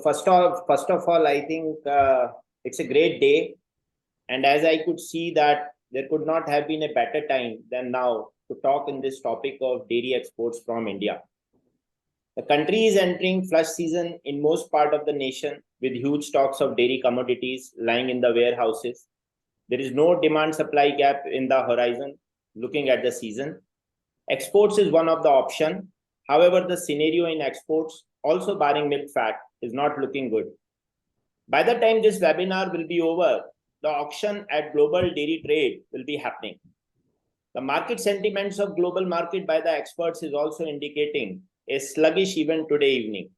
First of all, I think it's a great day. And as I could see that there could not have been a better time than now to talk in this topic of dairy exports from India. The country is entering flush season in most part of the nation with huge stocks of dairy commodities lying in the warehouses. There is no demand supply gap in the horizon looking at the season. Exports is one of the options. However, the scenario in exports, also barring milk fat, is not looking good. By the time this webinar will be over, the auction at global dairy trade will be happening. The market sentiments of global market by the experts is also indicating a sluggish event today evening.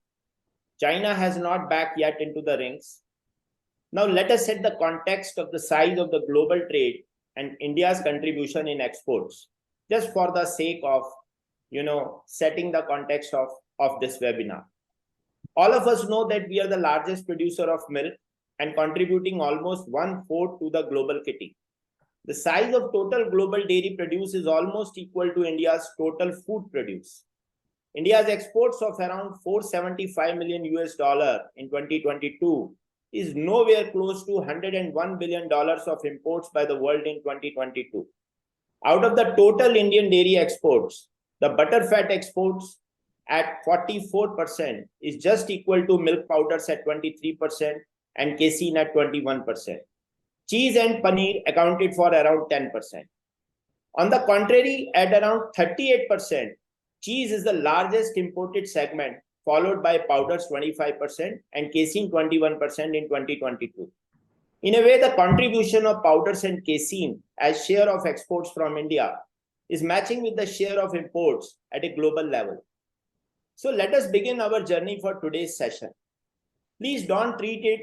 China has not back yet into the rings. Now let us set the context of the size of the global trade and India's contribution in exports, just for the sake of setting the context of this webinar. All of us know that we are the largest producer of milk and contributing almost 1/4 to the global kitty. The size of total global dairy produce is almost equal to India's total food produce. India's exports of around $475 million in 2022 is nowhere close to $101 billion of imports by the world in 2022. Out of the total Indian dairy exports, the butterfat exports at 44% is just equal to milk powders at 23% and casein at 21%. Cheese and paneer accounted for around 10%. On the contrary, at around 38%, cheese is the largest imported segment, followed by powders 25% and casein 21% in 2022. In a way, the contribution of powders and casein as share of exports from India is matching with the share of imports at a global level. So let us begin our journey for today's session. Please don't treat it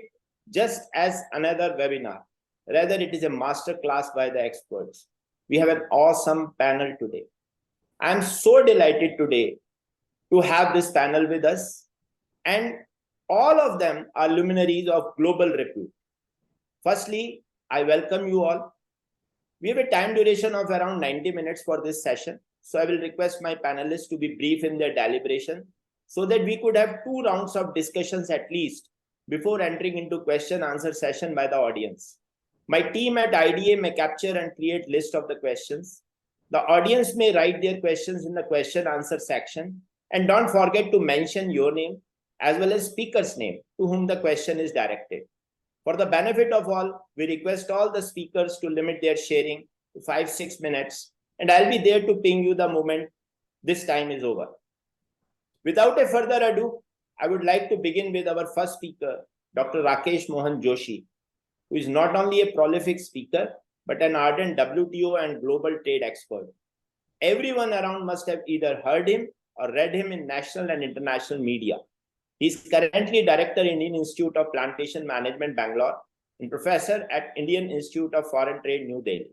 just as another webinar. Rather, it is a master class by the experts. We have an awesome panel today. I am so delighted today to have this panel with us, and all of them are luminaries of global repute. Firstly, I welcome you all. We have a time duration of around 90 minutes for this session, so I will request my panelists to be brief in their deliberation so that we could have 2 rounds of discussions at least before entering into question-answer session by the audience. My team at IDA may capture and create list of the questions. The audience may write their questions in the question-answer section, and don't forget to mention your name as well as speaker's name to whom the question is directed. For the benefit of all, we request all the speakers to limit their sharing to 5-6 minutes, and I'll be there to ping you the moment this time is over. Without a further ado, I would like to begin with our first speaker, Dr. Rakesh Mohan Joshi, who is not only a prolific speaker, but an ardent WTO and global trade expert. Everyone around must have either heard him or read him in national and international media. He is currently Director, Indian Institute of Plantation Management, Bangalore, and Professor at Indian Institute of Foreign Trade, New Delhi.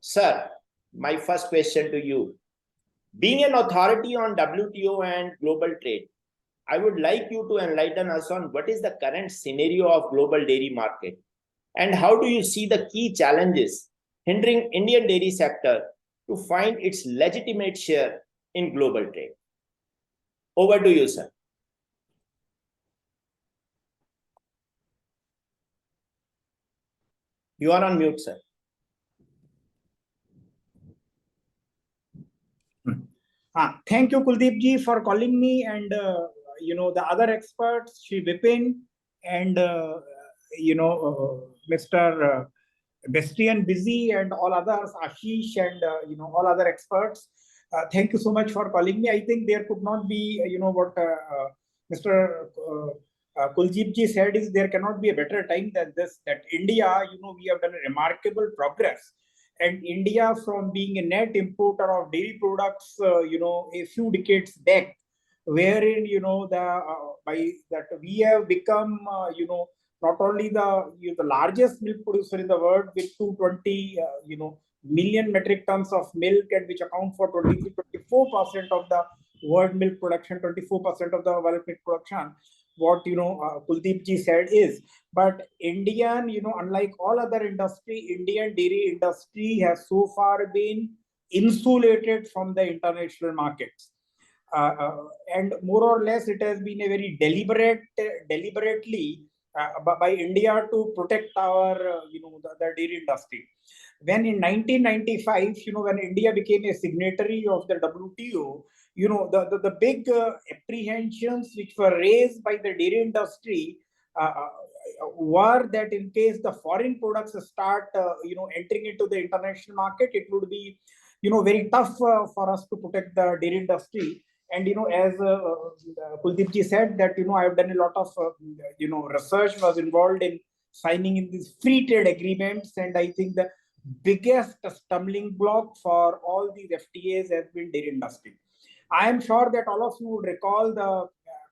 Sir, my first question to you. Being an authority on WTO and global trade, I would like you to enlighten us on what is the current scenario of global dairy market, and how do you see the key challenges hindering Indian dairy sector to find its legitimate share in global trade? Over to you, sir. You are on mute, sir. Thank you, Kuldeep ji, for calling me, and the other experts, Shri Vipan and Mr. Bastiaan busy and all others, Ashish and all other experts. Thank you so much for calling me. I think there could not be what Mr. Kuldeep ji said is there cannot be a better time than this. That India, we have done a remarkable progress. And India, from being a net importer of dairy products, a few decades back, wherein we have become, not only the largest milk producer in the world with 220, million metric tons of milk, and which account for 24% of the world milk production, 24% of the world milk production. What Kuldeep ji said is, but Indian, unlike all other industry, Indian dairy industry has so far been insulated from the international markets. And more or less, it has been a very deliberately by India to protect our, the dairy industry. When in 1995, when India became a signatory of the WTO, the big apprehensions which were raised by the dairy industry were that in case the foreign products start, entering into the international market, it would be, very tough for us to protect the dairy industry. And, as Kuldeep ji said that, I have done a lot of, research, was involved in signing in these free trade agreements. And I think the biggest stumbling block for all these FTAs has been dairy industry. I am sure that all of you would recall the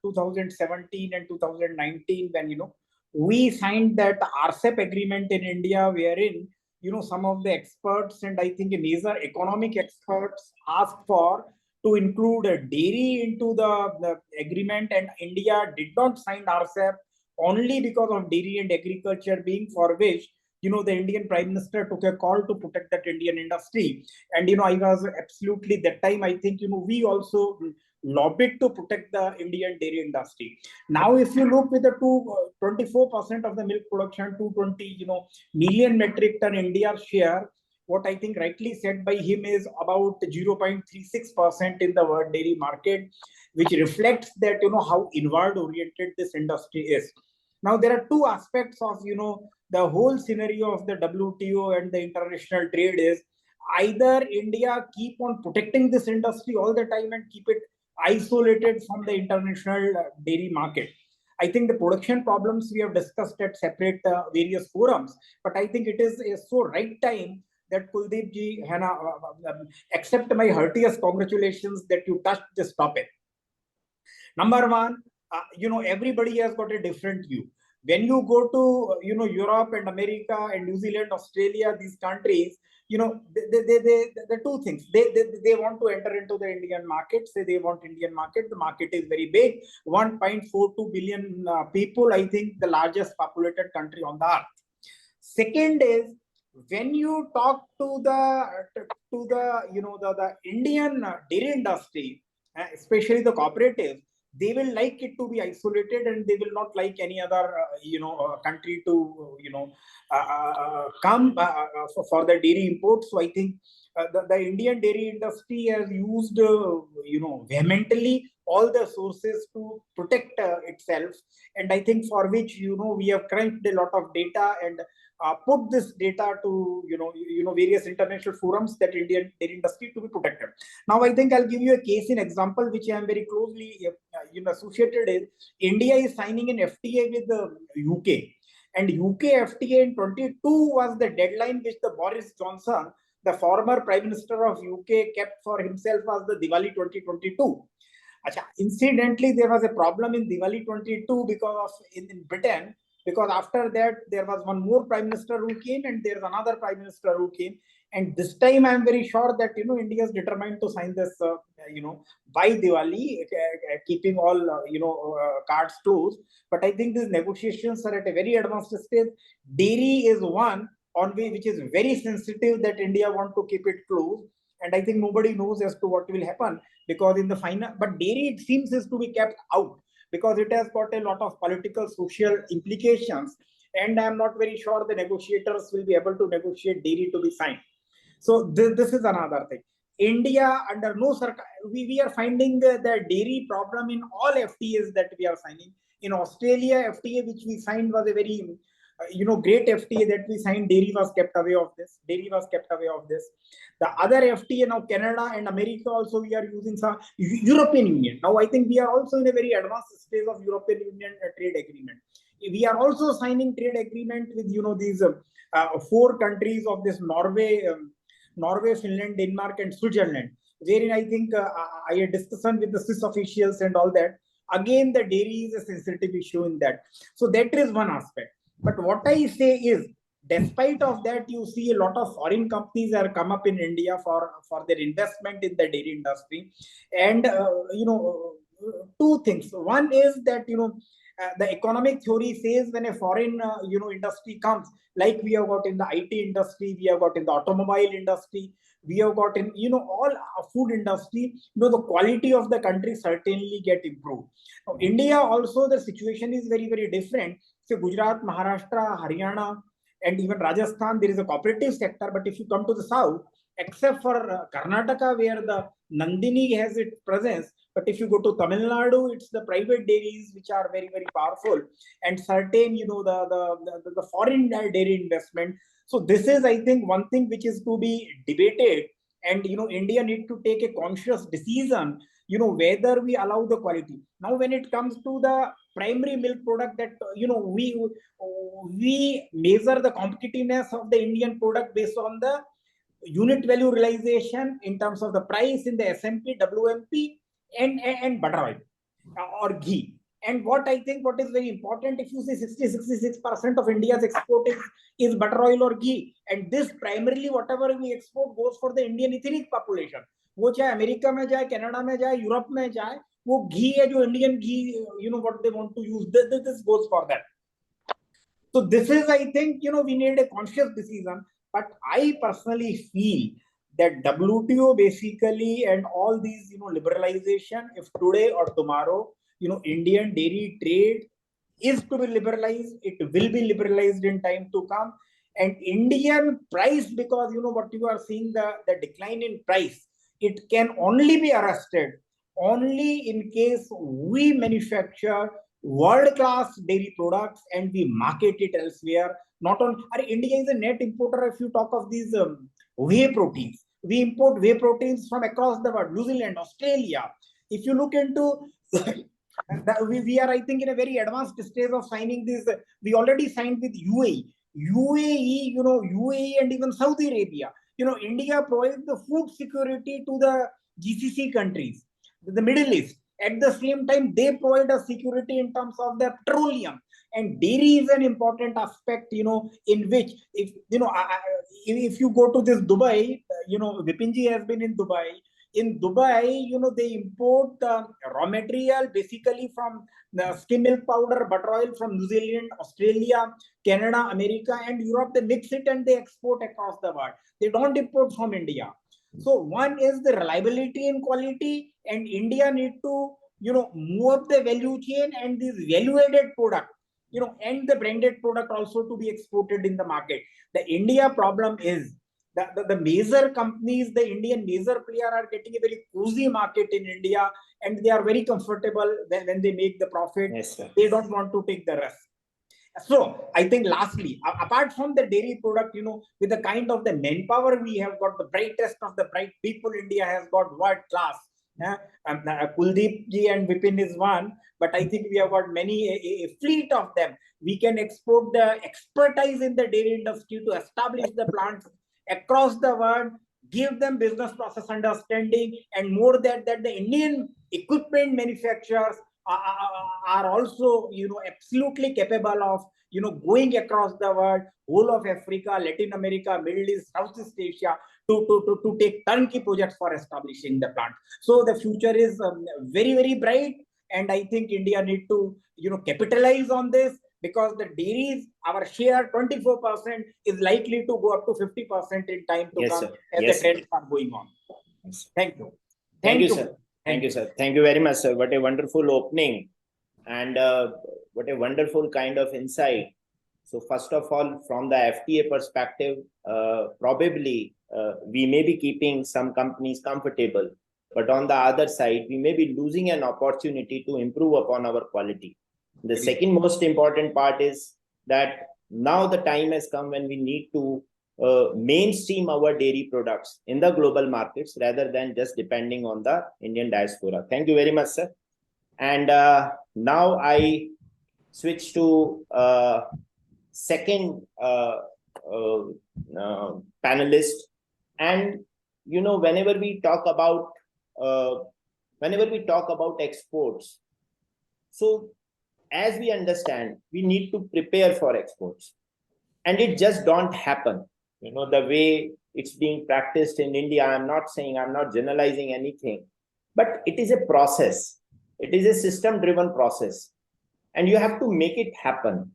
2017 and 2019 when, we signed that RCEP agreement in India, wherein, some of the experts and I think major economic experts asked for to include a dairy into the agreement, and India did not sign RCEP only because of dairy and agriculture being for which, the Indian Prime Minister took a call to protect that Indian industry. And, I was absolutely that time, I think, we also lobbied to protect the Indian dairy industry. Now, if you look with the 24% of the milk production, 220, million metric ton India share, what I think rightly said by him is about 0.36% in the world dairy market, which reflects that, how inward oriented this industry is. Now, there are two aspects of, the whole scenario of the WTO and the international trade is either India keep on protecting this industry all the time and keep it isolated from the international dairy market. I think the production problems we have discussed at separate various forums, but I think it is a so right time that Kuldeep ji, accept my heartiest congratulations that you touched this topic. Number one, everybody has got a different view. When you go to, Europe and America and New Zealand, Australia, these countries, the two things, they want to enter into the Indian market, say they want Indian market. The market is very big, 1.42 billion people, I think the largest populated country on the earth. Second is, when you talk to the Indian dairy industry, especially the cooperatives, they will like it to be isolated and they will not like any other, country to, come for the dairy imports. So I think the Indian dairy industry has used, vehemently all the sources to protect itself. And I think for which, we have crunched a lot of data and put this data to, various international forums that Indian dairy industry to be protected. Now, I think I'll give you a case in example, which I am very closely, associated is India is signing an FTA with the UK. And UK FTA in 22 was the deadline which the Boris Johnson, the former Prime Minister of UK, kept for himself as the Diwali 2022. Incidentally, there was a problem in Diwali 22 because of in Britain, because after that there was one more Prime Minister who came and there's another Prime Minister who came. And this time I'm very sure that, India is determined to sign this, by Diwali, keeping all, cards closed. But I think these negotiations are at a very advanced stage. Dairy is one on which is very sensitive that India want to keep it closed. And I think nobody knows as to what will happen because in the final, but dairy it seems is to be kept out because it has got a lot of political, social implications. And I'm not very sure the negotiators will be able to negotiate dairy to be signed. So this is another thing. India under no circle, we are finding the dairy problem in all FTAs that we are signing. In Australia, FTA which we signed was a very great FTA that we signed. Dairy was kept away of this. The other FTA now, Canada and America also we are using some European Union. Now I think we are also in a very advanced stage of European Union trade agreement. We are also signing trade agreement with these 4 countries of this Norway, Finland, Denmark, and Switzerland, wherein I think I had discussion with the Swiss officials and all that. Again, the dairy is a sensitive issue in that. So that is one aspect. But what I say is, despite of that, you see a lot of foreign companies are come up in India for their investment in the dairy industry. And, two things. One is that, the economic theory says when a foreign, industry comes, like we have got in the IT industry, we have got in the automobile industry, we have got in, all food industry, the quality of the country certainly get improved. Now, India also, the situation is very, very different. So Gujarat, Maharashtra, Haryana, and even Rajasthan, there is a cooperative sector. But if you come to the south, except for Karnataka, where the Nandini has its presence, but if you go to Tamil Nadu, it's the private dairies which are very, very powerful, and certain, the foreign dairy investment. So this is, I think, one thing which is to be debated, and India need to take a conscious decision, whether we allow the quality. Now, when it comes to the primary milk product, that we measure the competitiveness of the Indian product based on the unit value realization in terms of the price in the SMP, WMP, and butter oil or ghee. And what I think, what is very important, if you say 66% of India's export is butter oil or ghee, and this primarily whatever we export goes for the Indian ethnic population. वो चाहे America में जाए, Canada में जाए, Europe में जाए, वो घी है जो Indian ghee, what they want to use, this goes for that. So this is, I think, we need a conscious decision. But I personally feel that WTO basically and all these, liberalization, if today or tomorrow, Indian dairy trade is to be liberalized, it will be liberalized in time to come. And Indian price, because, what you are seeing, the decline in price, it can only be arrested only in case we manufacture world-class dairy products and we market it elsewhere. Not on India is a net importer. If you talk of these whey proteins, we import whey proteins from across the world, New Zealand, Australia. If you look into we are, I think, in a very advanced stage of signing this. We already signed with UAE, UAE and even Saudi Arabia. India provides the food security to the GCC countries, the Middle East. At the same time, they provide a security in terms of the petroleum, and dairy is an important aspect, in which, if you go to this Dubai, Vipinji has been in Dubai. In Dubai, they import raw material basically from the skim milk powder, butter oil from New Zealand, Australia, Canada, America, and Europe. They mix it and they export across the world. They don't import from India. So one is the reliability and quality, and India need to, move up the value chain, and this value-added product, and the branded product also to be exported in the market. The India problem is the major companies, the Indian major player are getting a very cozy market in India, and they are very comfortable when they make the profit. Yes, sir. They don't want to take the risk. So I think lastly, apart from the dairy product, with the kind of the manpower we have got, the brightest of the bright people India has got world class. Kuldeep ji and Vipan is one, but I think we have got many, a fleet of them. We can export the expertise in the dairy industry to establish the plants across the world, give them business process understanding, and more that the Indian equipment manufacturers are also, absolutely capable of, going across the world, whole of Africa, Latin America, Middle East, Southeast Asia, to take turnkey projects for establishing the plant. So the future is very, very bright, and I think India need to, capitalize on this, because the dairies, our share 24% is likely to go up to 50% in time to come, sir. as the trends are going on. Thank you. Thank you, sir. Thank you, sir. Thank you very much, sir. What a wonderful opening, and what a wonderful kind of insight. So first of all, from the FTA perspective, probably we may be keeping some companies comfortable, but on the other side, we may be losing an opportunity to improve upon our quality. The second most important part is that now the time has come when we need to mainstream our dairy products in the global markets rather than just depending on the Indian diaspora. Thank you very much, sir. And now I switch to second panelist. And whenever we talk about exports, so as we understand, we need to prepare for exports, and it just don't happen. The way it's being practiced in India, I'm not generalizing anything, but it is a process. It is a system-driven process, and you have to make it happen.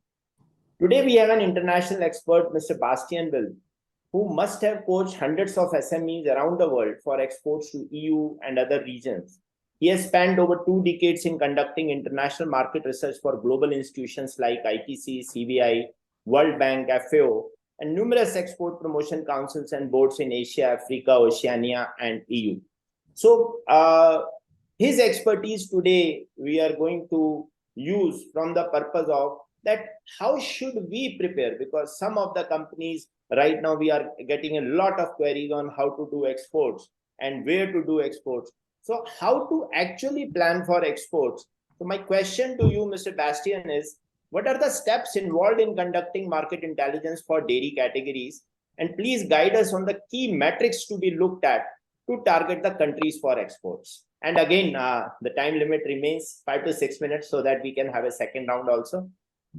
Today, we have an international expert, Mr. Bastiaan, who must have coached hundreds of SMEs around the world for exports to EU and other regions. He has spent over 2 decades in conducting international market research for global institutions like ITC, CBI, World Bank, FAO, and numerous export promotion councils and boards in Asia, Africa, Oceania, and EU. So his expertise today we are going to use from the purpose of that how should we prepare, because some of the companies right now we are getting a lot of queries on how to do exports and where to do exports. So how to actually plan for exports? So my question to you, Mr. Bastiaan, is what are the steps involved in conducting market intelligence for dairy categories? And please guide us on the key metrics to be looked at to target the countries for exports. And again, the time limit remains 5 to 6 minutes so that we can have a second round also.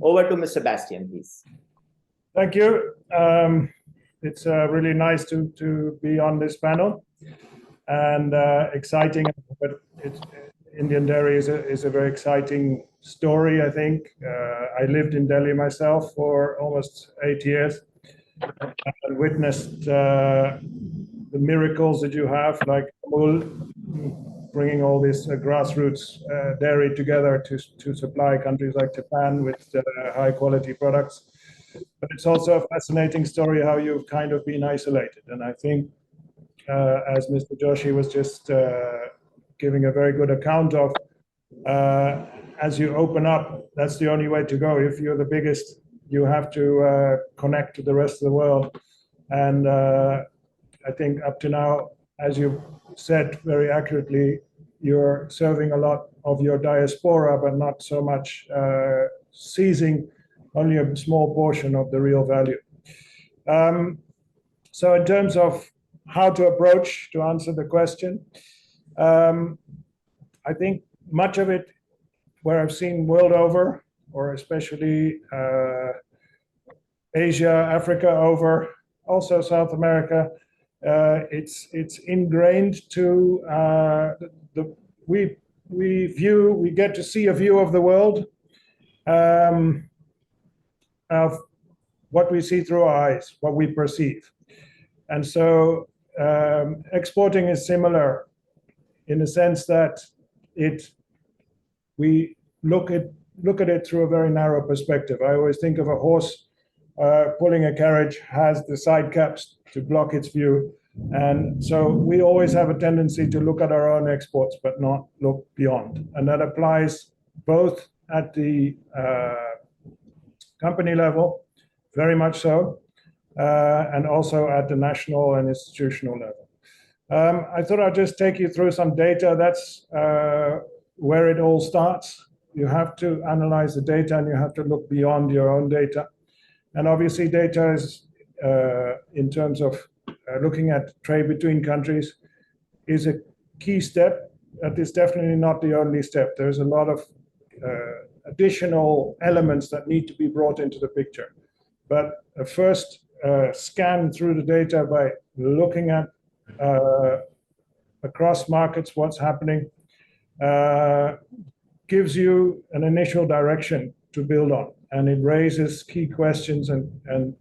Over to Mr. Bastiaan, please. Thank you. It's really nice to be on this panel, and exciting. But Indian dairy is a very exciting story, I think. I lived in Delhi myself for almost 8 years and witnessed the miracles that you have, like bringing all this grassroots dairy together to supply countries like Japan with high quality products. But it's also a fascinating story how you've kind of been isolated. And I think, as Mr. Joshi was just giving a very good account of, as you open up, that's the only way to go. If you're the biggest, you have to connect to the rest of the world. And I think up to now, as you said very accurately, you're serving a lot of your diaspora, but not so much seizing only a small portion of the real value. So in terms of how to approach, to answer the question, I think much of it, where I've seen world over, or especially Asia, Africa over, also South America, it's ingrained to we get to see a view of the world of what we see through our eyes, what we perceive. And so exporting is similar in the sense that we look at it through a very narrow perspective. I always think of a horse pulling a carriage, has the side caps to block its view. And so we always have a tendency to look at our own exports, but not look beyond. And that applies both at the company level, very much so, and also at the national and institutional level. I thought I'd just take you through some data. That's where it all starts. You have to analyze the data and you have to look beyond your own data. And obviously data is, in terms of looking at trade between countries, is a key step. That is definitely not the only step. There's a lot of additional elements that need to be brought into the picture. But a first scan through the data by looking at across markets what's happening gives you an initial direction to build on, and it raises key questions and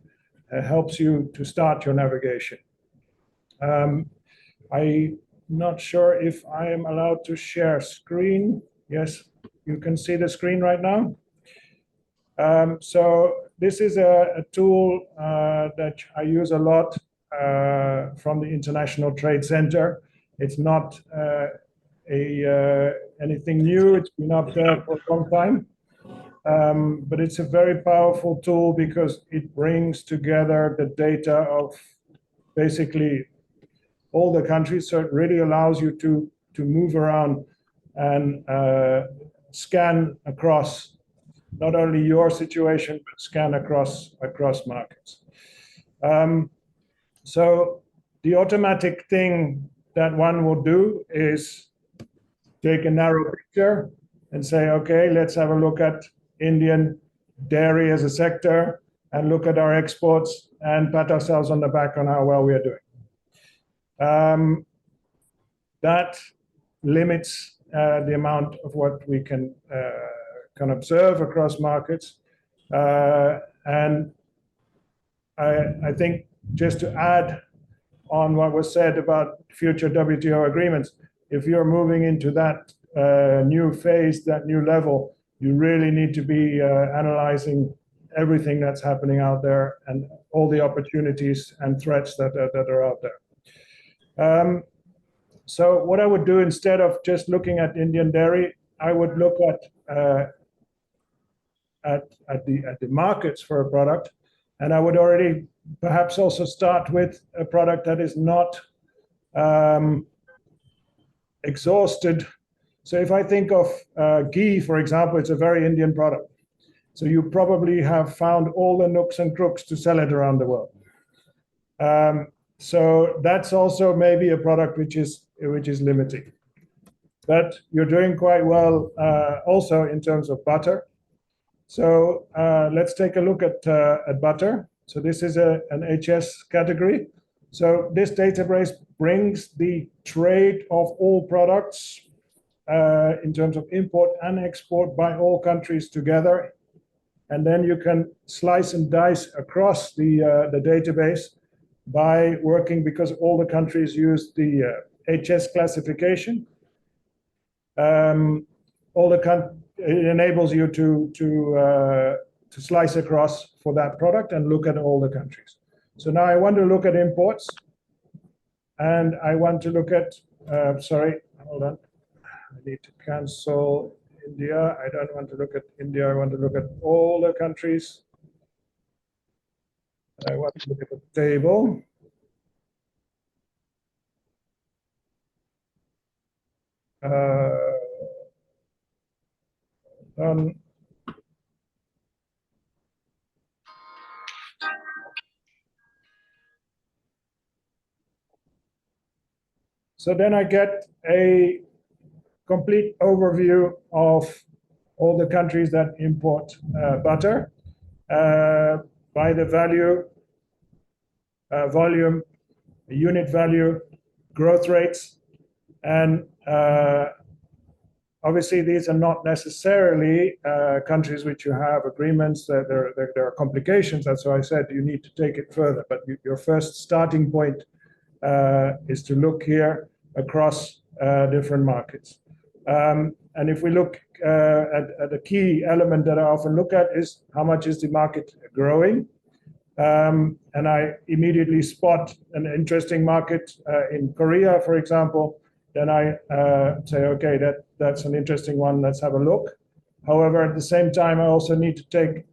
helps you to start your navigation. I'm not sure if I am allowed to share screen. Yes, you can see the screen right now. So this is a tool that I use a lot from the International Trade Center. It's not anything new. It's been up there for a long time. But it's a very powerful tool because it brings together the data of basically all the countries. So it really allows you to move around and scan across not only your situation, but scan across markets. So the automatic thing that one will do is take a narrow picture and say, okay, let's have a look at Indian dairy as a sector and look at our exports and pat ourselves on the back on how well we are doing. That limits the amount of what we can observe across markets. And I think just to add on what was said about future WTO agreements, if you're moving into that new phase, that new level, you really need to be analyzing everything that's happening out there and all the opportunities and threats that are out there. So what I would do, instead of just looking at Indian dairy, I would look at the markets for a product, and I would already perhaps also start with a product that is not exhausted. So if I think of ghee, for example, it's a very Indian product. So you probably have found all the nooks and crooks to sell it around the world. So that's also maybe a product which is limiting. But you're doing quite well also in terms of butter. So let's take a look at butter. So this is an HS category. So this database brings the trade of all products in terms of import and export by all countries together. And then you can slice and dice across the database by working, because all the countries use the HS classification. It enables you to slice across for that product and look at all the countries. So now I want to look at imports, and I want to look at, sorry, hold on. I need to cancel India. I don't want to look at India. I want to look at all the countries. I want to look at the table. So then I get a complete overview of all the countries that import butter by the value, volume, unit value, growth rates, and obviously these are not necessarily countries which you have agreements. There are complications. That's why I said you need to take it further. But your first starting point is to look here across different markets. And if we look at the key element that I often look at is how much is the market growing. And I immediately spot an interesting market in Korea, for example. Then I say, okay, that's an interesting one. Let's have a look. However, at the same time, I also need to take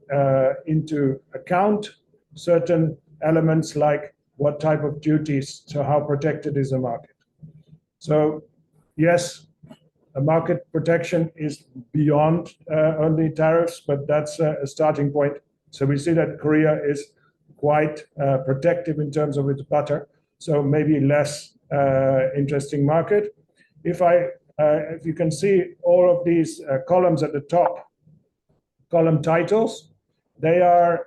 into account certain elements like what type of duties, so how protected is the market. So yes, a market protection is beyond only tariffs, but that's a starting point. So we see that Korea is quite protective in terms of its butter, so maybe less interesting market. If you can see all of these columns at the top, column titles, they are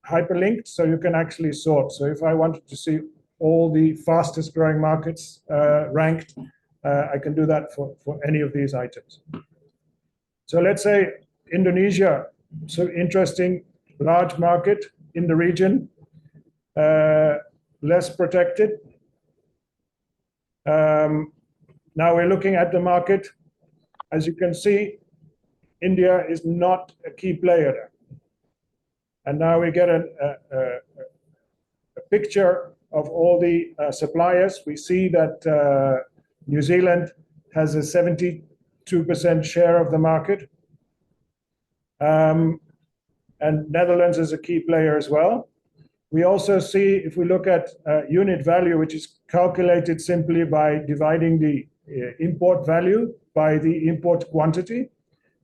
hyperlinked, so you can actually sort. So if I wanted to see all the fastest growing markets ranked, I can do that for any of these items. So let's say Indonesia, so interesting, large market in the region, less protected. Now we're looking at the market. As you can see, India is not a key player there. And now we get a picture of all the suppliers. We see that New Zealand has a 72% share of the market. And Netherlands is a key player as well. We also see, if we look at unit value, which is calculated simply by dividing the import value by the import quantity,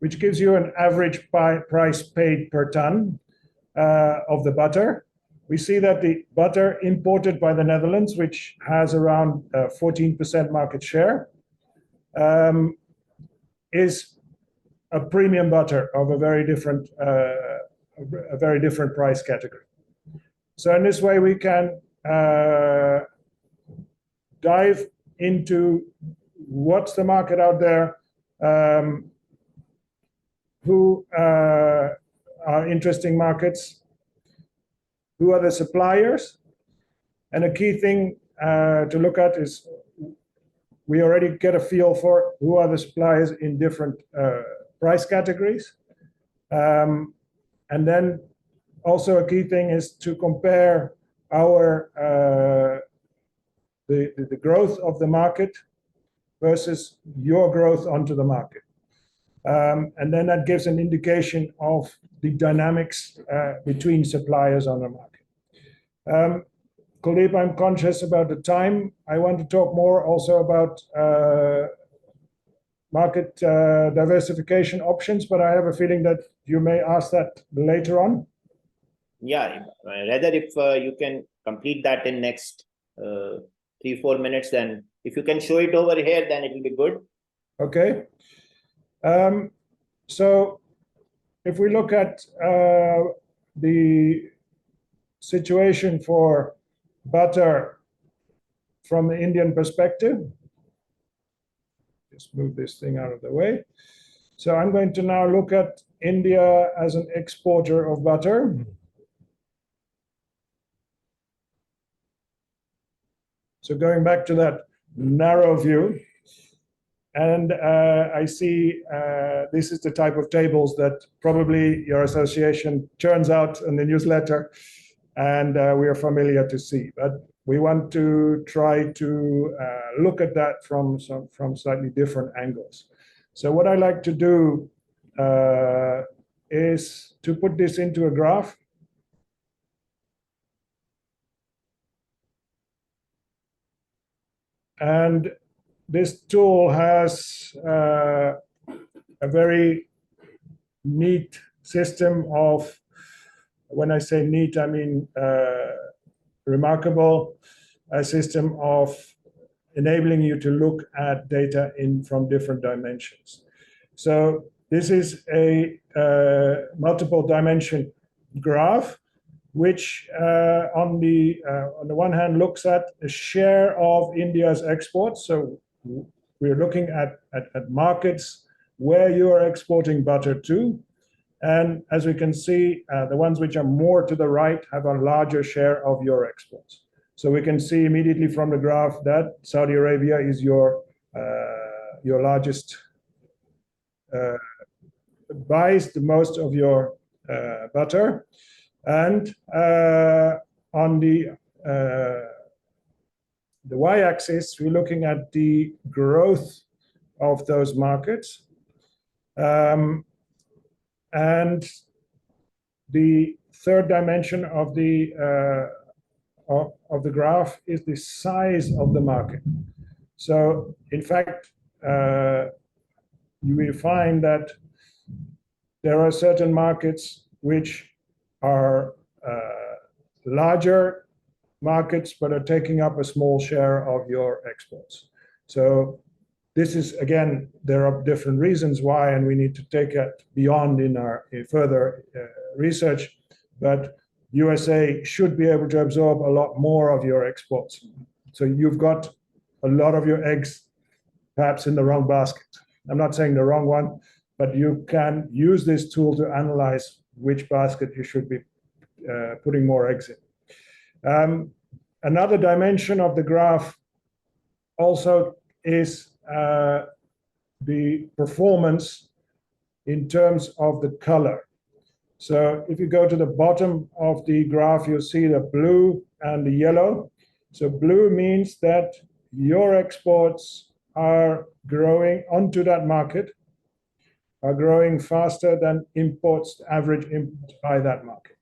which gives you an average price paid per ton of the butter. We see that the butter imported by the Netherlands, which has around 14% market share, is a premium butter of a very different price category. So in this way, we can dive into what's the market out there, who are interesting markets. who are the suppliers. And a key thing to look at is we already get a feel for who are the suppliers in different price categories. And then also a key thing is to compare our the growth of the market versus your growth onto the market. And then that gives an indication of the dynamics between suppliers on the market. Kuldeep, I'm conscious about the time. I want to talk more also about market diversification options, but I have a feeling that you may ask that later on. Yeah, rather if you can complete that in next 3-4 minutes, then if you can show it over here, then it will be good. Okay. So if we look at the situation for butter from the Indian perspective, just move this thing out of the way. So I'm going to now look at India as an exporter of butter. So going back to that narrow view, and I see this is the type of tables that probably your association churns out in the newsletter, and we are familiar to see. But we want to try to look at that from slightly different angles. So what I like to do is to put this into a graph. And this tool has a very neat system of, when I say neat, I mean remarkable, a system of enabling you to look at data from different dimensions. So this is a multiple dimension graph, which on the one hand looks at the share of India's exports. So we're looking at markets where you are exporting butter to. And as we can see, the ones which are more to the right have a larger share of your exports. So we can see immediately from the graph that Saudi Arabia is your largest, buys the most of your butter. And on the y-axis, we're looking at the growth of those markets. And the third dimension of the graph is the size of the market. So in fact, you will find that there are certain markets which are larger markets, but are taking up a small share of your exports. So this is, again, there are different reasons why, and we need to take it beyond in our further research, but USA should be able to absorb a lot more of your exports. So you've got a lot of your eggs perhaps in the wrong basket. I'm not saying the wrong one, but you can use this tool to analyze which basket you should be putting more eggs in. Another dimension of the graph also is the performance in terms of the color. So if you go to the bottom of the graph, you'll see the blue and the yellow. So blue means that your exports are growing onto that market, are growing faster than imports, average imports by that market,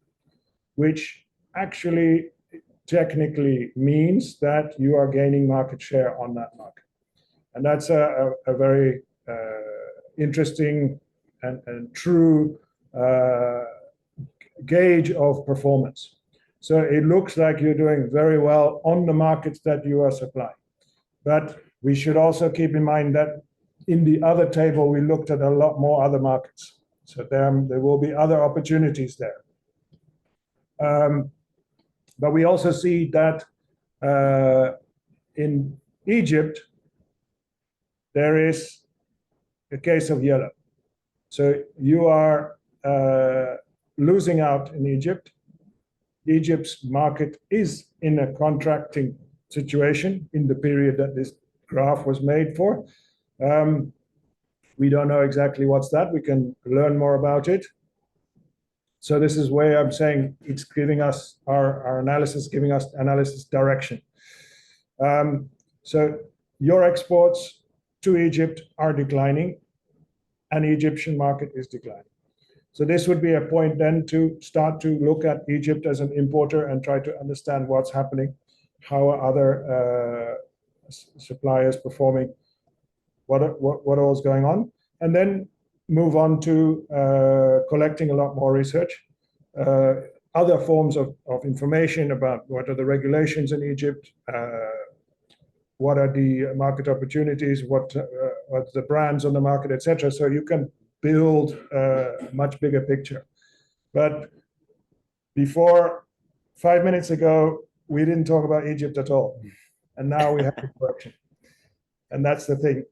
which actually technically means that you are gaining market share on that market. And that's a very interesting and true gauge of performance. So it looks like you're doing very well on the markets that you are supplying. But we should also keep in mind that in the other table, we looked at a lot more other markets. So there will be other opportunities there. But we also see that in Egypt, there is a case of yellow. So you are losing out in Egypt. Egypt's market is in a contracting situation in the period that this graph was made for. We don't know exactly what's that. We can learn more about it. So this is where I'm saying it's giving us our analysis, giving us analysis direction. So your exports to Egypt are declining, and the Egyptian market is declining. So this would be a point then to start to look at Egypt as an importer and try to understand what's happening, how are other suppliers performing, what all's going on, and then move on to collecting a lot more research, other forms of information about what are the regulations in Egypt, what are the market opportunities, what's the brands on the market, etc. So you can build a much bigger picture. But before 5 minutes ago, we didn't talk about Egypt at all. And now we have the correction. And that's the thing.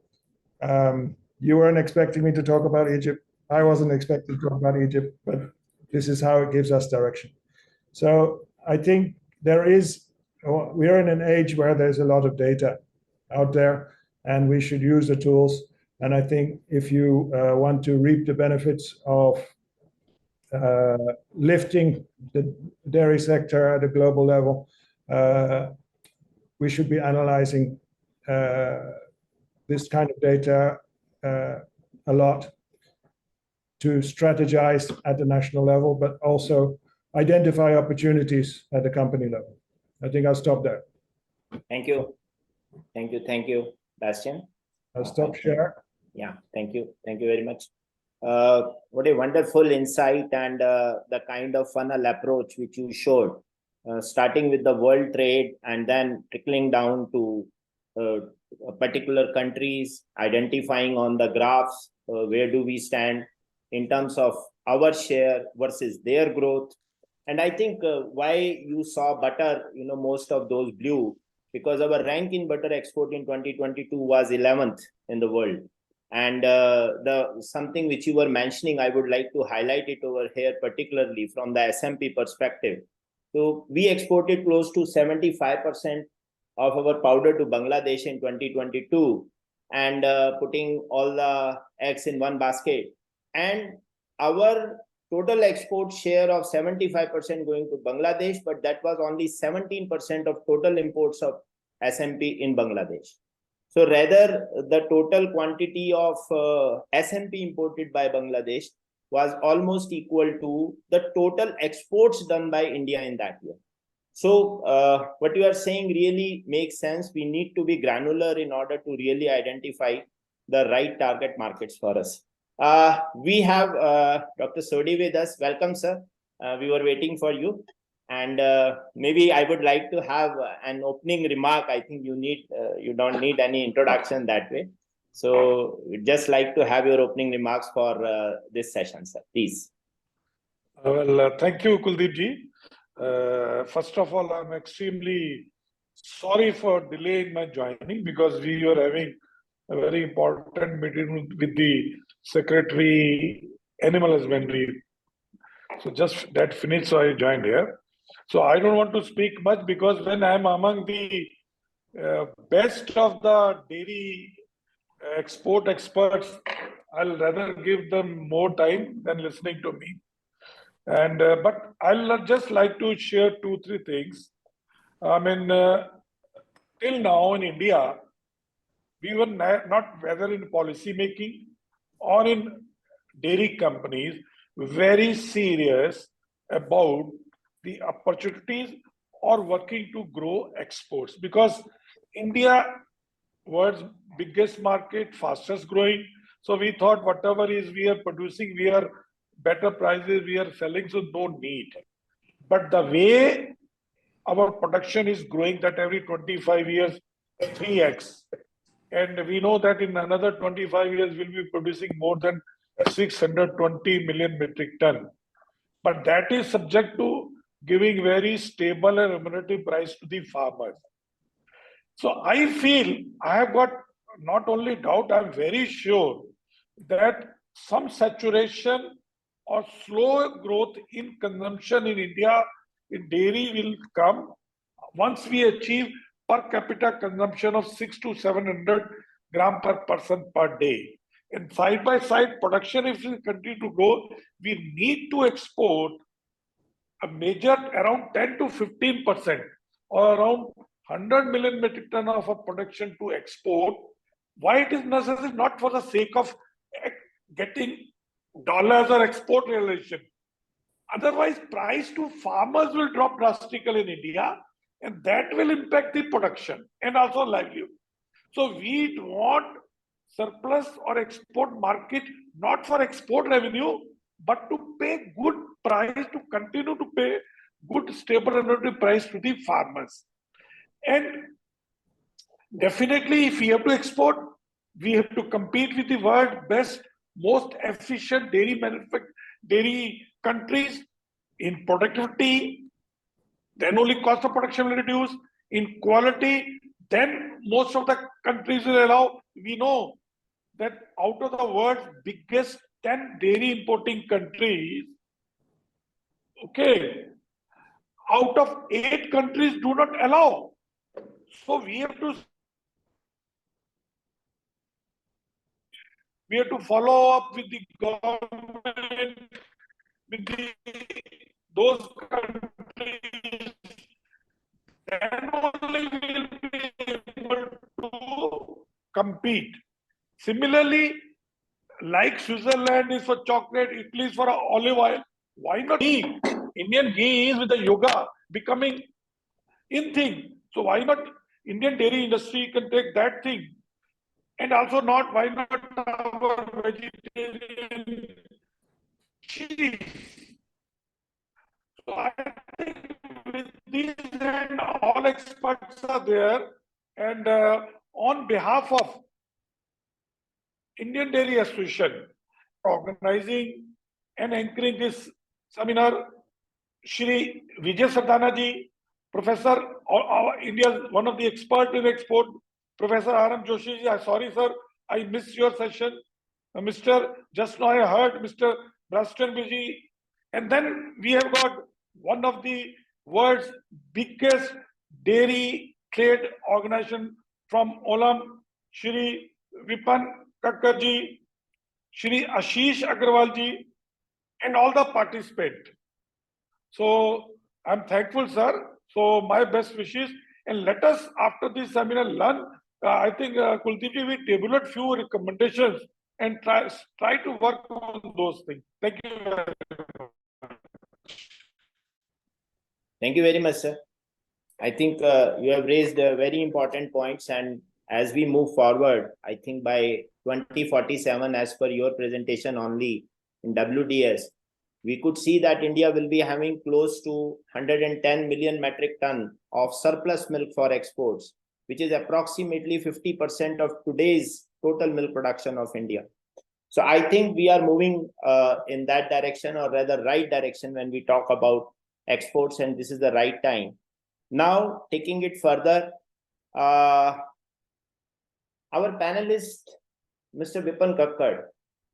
You weren't expecting me to talk about Egypt. I wasn't expecting to talk about Egypt, but this is how it gives us direction. So I think we are in an age where there's a lot of data out there, and we should use the tools. And I think if you want to reap the benefits of lifting the dairy sector at a global level, we should be analyzing this kind of data a lot to strategize at the national level, but also identify opportunities at the company level. I think I'll stop there. Thank you. Thank you, Bastiaan. I'll stop share. Yeah, thank you very much. What a wonderful insight and the kind of funnel approach which you showed, starting with the world trade and then trickling down to particular countries, identifying on the graphs where do we stand in terms of our share versus their growth. And I think why you saw butter, most of those blue, because our rank in butter export in 2022 was 11th in the world. And something which you were mentioning, I would like to highlight it over here, particularly from the SMP perspective. So we exported close to 75% of our powder to Bangladesh in 2022, and putting all the eggs in one basket. And our total export share of 75% going to Bangladesh, but that was only 17% of total imports of SMP in Bangladesh. So rather, the total quantity of SMP imported by Bangladesh was almost equal to the total exports done by India in that year. So what you are saying really makes sense. We need to be granular in order to really identify the right target markets for us. We have Dr. Sodhi with us. Welcome, sir. We were waiting for you. And maybe I would like to have an opening remark. I think you don't need any introduction that way. So we'd just like to have your opening remarks for this session, sir. Please. Well, thank you, Kuldeep ji. First of all, I'm extremely sorry for delay in my joining because we were having a very important meeting with the Secretary Animal Husbandry. So just that finished, so I joined here. So I don't want to speak much because when I'm among the best of the dairy export experts, I'll rather give them more time than listening to me. And but I'll just like to share 2-3 things. I mean, till now in India, we were not, whether in policy making or in dairy companies, very serious about the opportunities or working to grow exports, because India was biggest market, fastest growing. So we thought whatever is we are producing, we are better prices we are selling, so no need. But the way our production is growing, that every 25 years, 3x. And we know that in another 25 years, we'll be producing more than 620 million metric ton. But that is subject to giving very stable and remunerative price to the farmers. So I feel, I have got not only doubt, I'm very sure that some saturation or slow growth in consumption in India in dairy will come once we achieve per capita consumption of 600 to 700 gram per person per day. And side by side production, if we continue to grow, we need to export a major around 10 to 15% or around 100 million metric ton of a production to export. Why it is necessary? Not for the sake of getting dollars or export realization. Otherwise, price to farmers will drop drastically in India, and that will impact the production and also livelihood. So we want surplus or export market not for export revenue, but to pay good price, to continue to pay good stable remunerative price to the farmers. And definitely, if we have to export, we have to compete with the world best, most efficient dairy countries in productivity. Then only cost of production will reduce. In quality, then most of the countries will allow. We know that out of the world's biggest 10 dairy importing countries, okay, out of 8 countries do not allow. So we have to follow up with the government, with those countries, then only we will be able to compete. Similarly, like Switzerland is for chocolate, Italy is for olive oil, why not ghee? Indian ghee is with the yoga becoming in thing. So why not Indian dairy industry can take that thing? And also why not our vegetarian cheese? So I think with these and all experts are there, and on behalf of Indian Dairy Association, organizing and anchoring this seminar, Shri Vijay Sardana ji, Professor, India's one of the experts in export, Professor Joshi ji. Sorry, sir, I missed your session. Just now I heard Mr. Bastiaan ji. And then we have got one of the world's biggest dairy trade organization from Olam, Shri Vipan Kakkar ji, Shri Ashish Agarwal ji, and all the participants. So I'm thankful, sir. So my best wishes, and let us after this seminar learn. I think Kuldeep ji, we tabulate few recommendations and try to work on those things. Thank you very much. Thank you very much, sir. I think you have raised very important points, and as we move forward, I think by 2047, as per your presentation only in WDS, we could see that India will be having close to 110 million metric ton of surplus milk for exports, which is approximately 50% of today's total milk production of India. So I think we are moving in that direction, or rather right direction, when we talk about exports, and this is the right time. Now, taking it further, our panelist, Mr. Vipan Kakkar,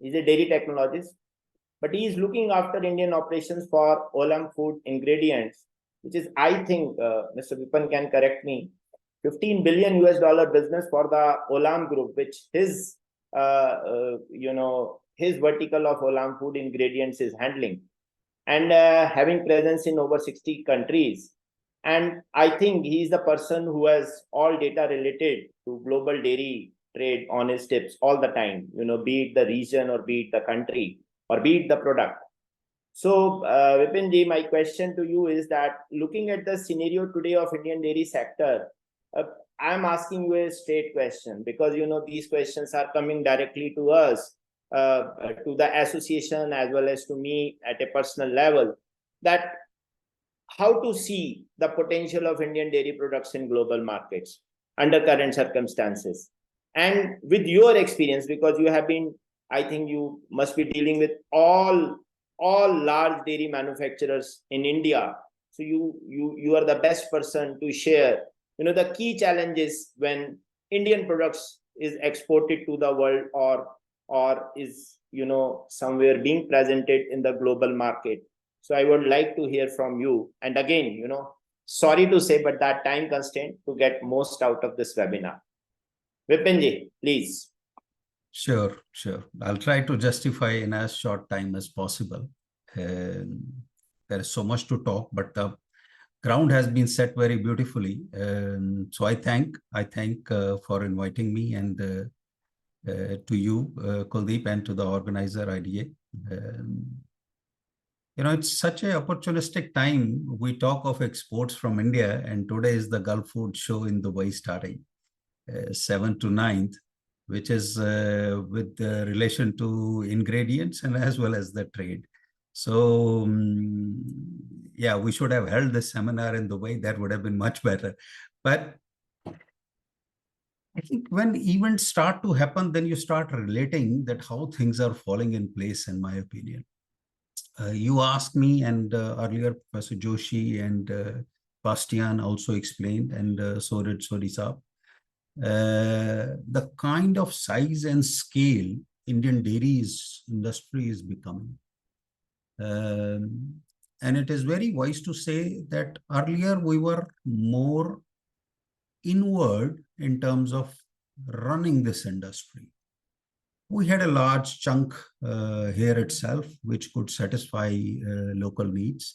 is a dairy technologist, but he is looking after Indian operations for Olam Food Ingredients, which is, I think, Mr. Vipan can correct me, $15 billion business for the Olam Group, which his vertical of Olam Food Ingredients is handling, and having presence in over 60 countries. And I think he is the person who has all data related to global dairy trade on his tips all the time, be it the region or be it the country or be it the product. So Vipin ji, my question to you is that looking at the scenario today of Indian dairy sector, I'm asking you a straight question, because these questions are coming directly to us, to the association as well as to me at a personal level, that how to see the potential of Indian dairy products in global markets under current circumstances. And with your experience, because you have been, I think you must be dealing with all large dairy manufacturers in India. So you are the best person to share, the key challenges when Indian products is exported to the world or is, somewhere being presented in the global market. So I would like to hear from you. And again, you know, sorry to say, but that time constraint to get most out of this webinar. Vipanji, please. Sure. I'll try to justify in as short time as possible. There is so much to talk, but the ground has been set very beautifully. So I thank for inviting me, and to you, Kuldeep, and to the organizer, IDA. You know, it's such a opportunistic time. We talk of exports from India, and today is the Gulf Food Show in Dubai starting, 7th to 9th, which is with relation to ingredients and as well as the trade. So yeah, we should have held this seminar in Dubai. That would have been much better. But I think when events start to happen, then you start relating that how things are falling in place, in my opinion. You asked me, and earlier Professor Joshi and Bastiaan also explained, and so did Saab. The kind of size and scale Indian dairy industry is becoming. And it is very wise to say that earlier we were more inward in terms of running this industry. We had a large chunk here itself, which could satisfy local needs.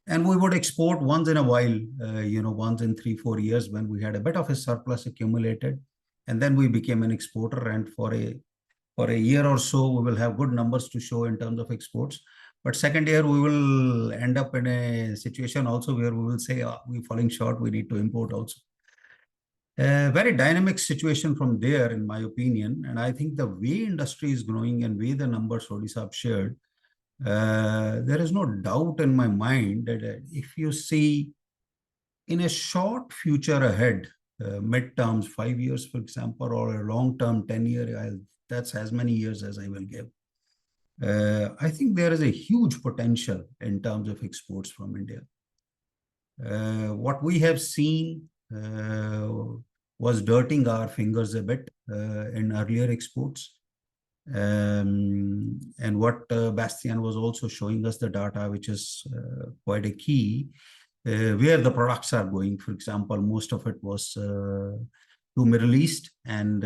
And we would export once in a while, once in 3-4 years when we had a bit of a surplus accumulated. And then we became an exporter. And for a year or so, we will have good numbers to show in terms of exports. But second year, we will end up in a situation also where we will say, we're falling short, we need to import also. A very dynamic situation from there, in my opinion. And I think the way industry is growing and way the numbers Odisha shared, there is no doubt in my mind that if you see in a short future ahead, midterms, 5 years, for example, or a long-term 10-year, that's as many years as I will give. I think there is a huge potential in terms of exports from India. What we have seen was dirtying our fingers a bit in earlier exports. And what Bastiaan was also showing us the data, which is quite a key, where the products are going. For example, most of it was to Middle East, and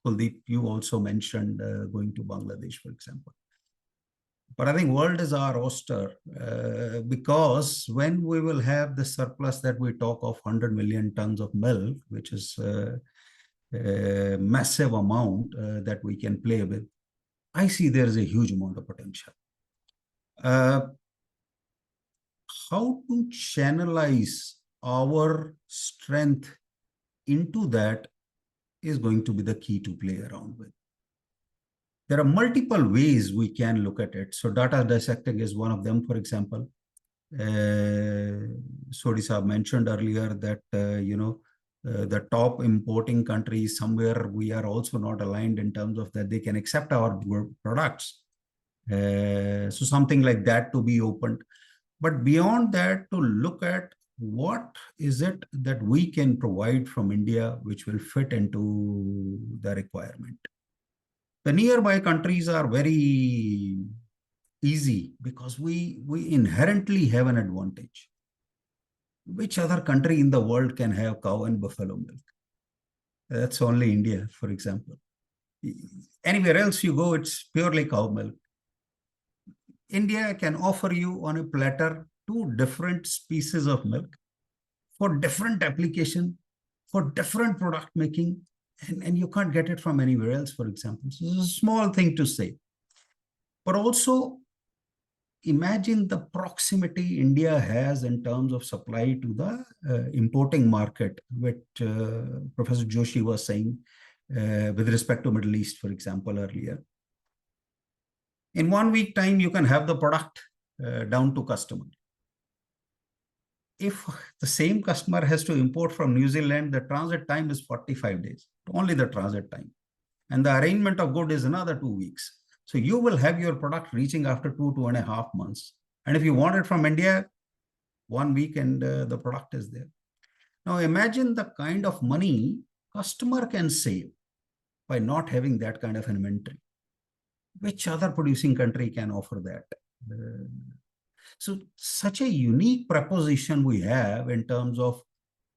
Kuldeep, you also mentioned going to Bangladesh, for example. But I think world is our oyster, because when we will have the surplus that we talk of 100 million tons of milk, which is a massive amount that we can play with, I see there is a huge amount of potential. How to channelize our strength into that is going to be the key to play around with. There are multiple ways we can look at it. So data dissecting is one of them, for example. Sodhi mentioned earlier that, the top importing countries, somewhere we are also not aligned in terms of that they can accept our products. So something like that to be opened. But beyond that, to look at what is it that we can provide from India which will fit into the requirement. The nearby countries are very easy because we inherently have an advantage. Which other country in the world can have cow and buffalo milk? That's only India, for example. Anywhere else you go, it's purely cow milk. India can offer you on a platter 2 different species of milk for different application, for different product making, and you can't get it from anywhere else, for example. So it's a small thing to say. But also, imagine the proximity India has in terms of supply to the importing market, which Professor Joshi was saying with respect to Middle East, for example, earlier. In 1 week time, you can have the product down to customer. If the same customer has to import from New Zealand, the transit time is 45 days, only the transit time. And the arrangement of good is another 2 weeks. So you will have your product reaching after 2.5 months. And if you want it from India, 1 week and the product is there. Now imagine the kind of money customer can save by not having that kind of inventory. Which other producing country can offer that? So such a unique proposition we have in terms of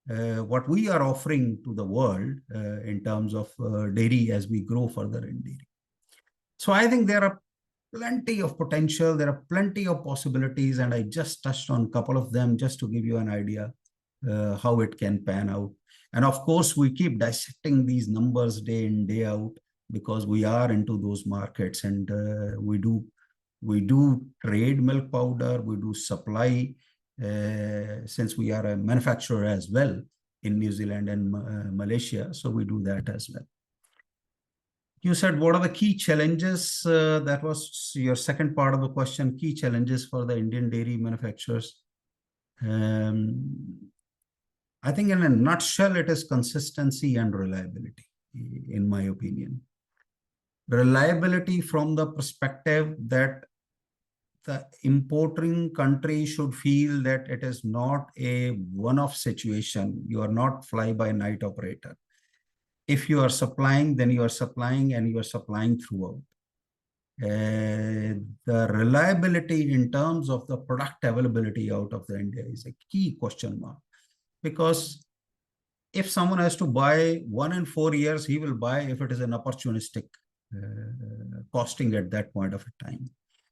what we are offering to the world in terms of dairy as we grow further in dairy. So I think there are plenty of potential, there are plenty of possibilities, and I just touched on a couple of them just to give you an idea how it can pan out. And of course, we keep dissecting these numbers day in, day out, because we are into those markets, and we do trade milk powder, we do supply, since we are a manufacturer as well in New Zealand and Malaysia, so we do that as well. You said, what are the key challenges? That was your second part of the question, key challenges for the Indian dairy manufacturers. I think in a nutshell, it is consistency and reliability, in my opinion. Reliability from the perspective that the importing country should feel that it is not a one-off situation. You are not fly-by-night operator. If you are supplying, then you are supplying, and you are supplying throughout. The reliability in terms of the product availability out of the India is a key question mark. Because if someone has to buy 1 in 4 years, he will buy if it is an opportunistic costing at that point of time.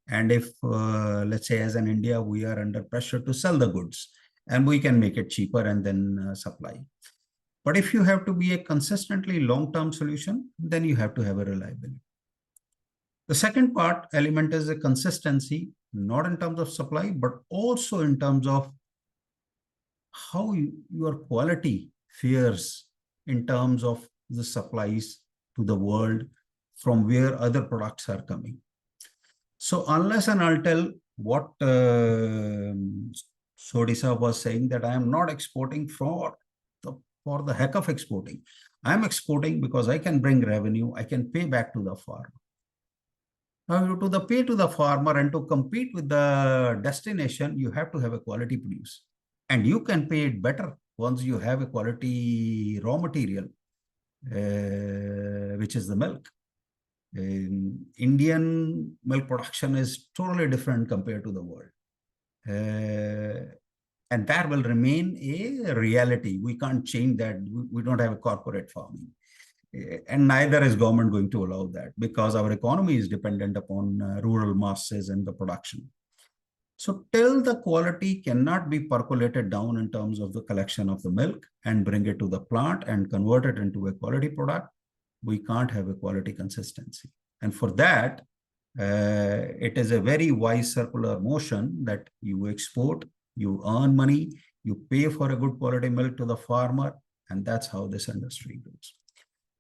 And if, let's say, as an India, we are under pressure to sell the goods, and we can make it cheaper and then supply. But if you have to be a consistently long-term solution, then you have to have a reliability. The second element is a consistency, not in terms of supply, but also in terms of how your quality fares in terms of the supplies to the world from where other products are coming. So unless and until what Sodisa was saying, that I am not exporting for the heck of exporting. I am exporting because I can bring revenue, I can pay back to the farmer. Now, to pay to the farmer and to compete with the destination, you have to have a quality produce. And you can pay it better once you have a quality raw material, which is the milk. Indian milk production is totally different compared to the world. And that will remain a reality. We can't change that. We don't have a corporate farming. And neither is government going to allow that, because our economy is dependent upon rural masses and the production. So till the quality cannot be percolated down in terms of the collection of the milk and bring it to the plant and convert it into a quality product, we can't have a quality consistency. And for that, it is a very wise circular motion that you export, you earn money, you pay for a good quality milk to the farmer, and that's how this industry goes.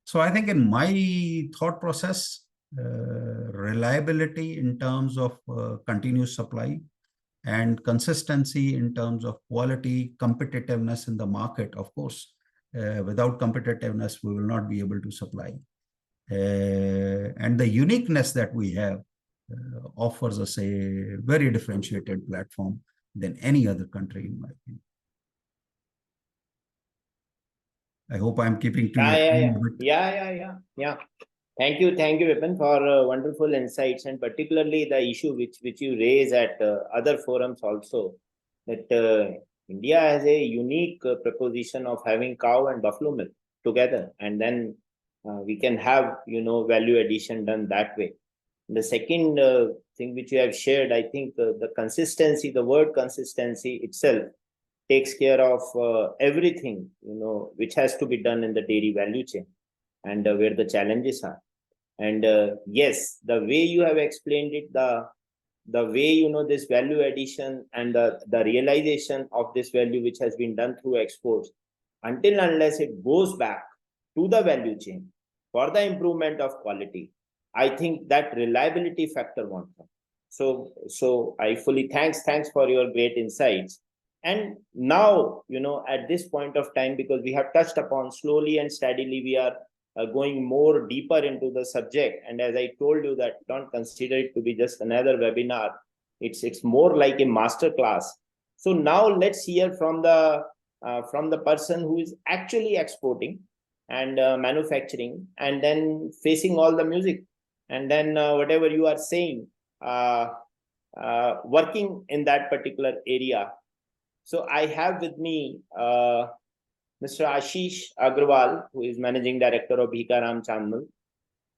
So I think in my thought process, reliability in terms of continuous supply and consistency in terms of quality, competitiveness in the market, of course, without competitiveness, we will not be able to supply. And the uniqueness that we have offers us a very differentiated platform than any other country, in my opinion. I hope I'm keeping to Yeah. Thank you, Vipan, for wonderful insights, and particularly the issue which you raise at other forums also, that India has a unique proposition of having cow and buffalo milk together, and then we can have value addition done that way. The second thing which you have shared, I think the consistency, the word consistency itself takes care of everything which has to be done in the dairy value chain, and where the challenges are. And yes, the way you have explained it, the way this value addition and the realization of this value which has been done through exports, until unless it goes back to the value chain for the improvement of quality, I think that reliability factor won't come. So I fully thanks for your great insights. And now, at this point of time, because we have touched upon slowly and steadily, we are going more deeper into the subject. And as I told you, that don't consider it to be just another webinar. It's more like a master class. So now let's hear from the person who is actually exporting and manufacturing, and then facing all the music, and then whatever you are saying, working in that particular area. So I have with me Mr. Ashish Agarwal, who is Managing Director of Bhikharam, Chandmal.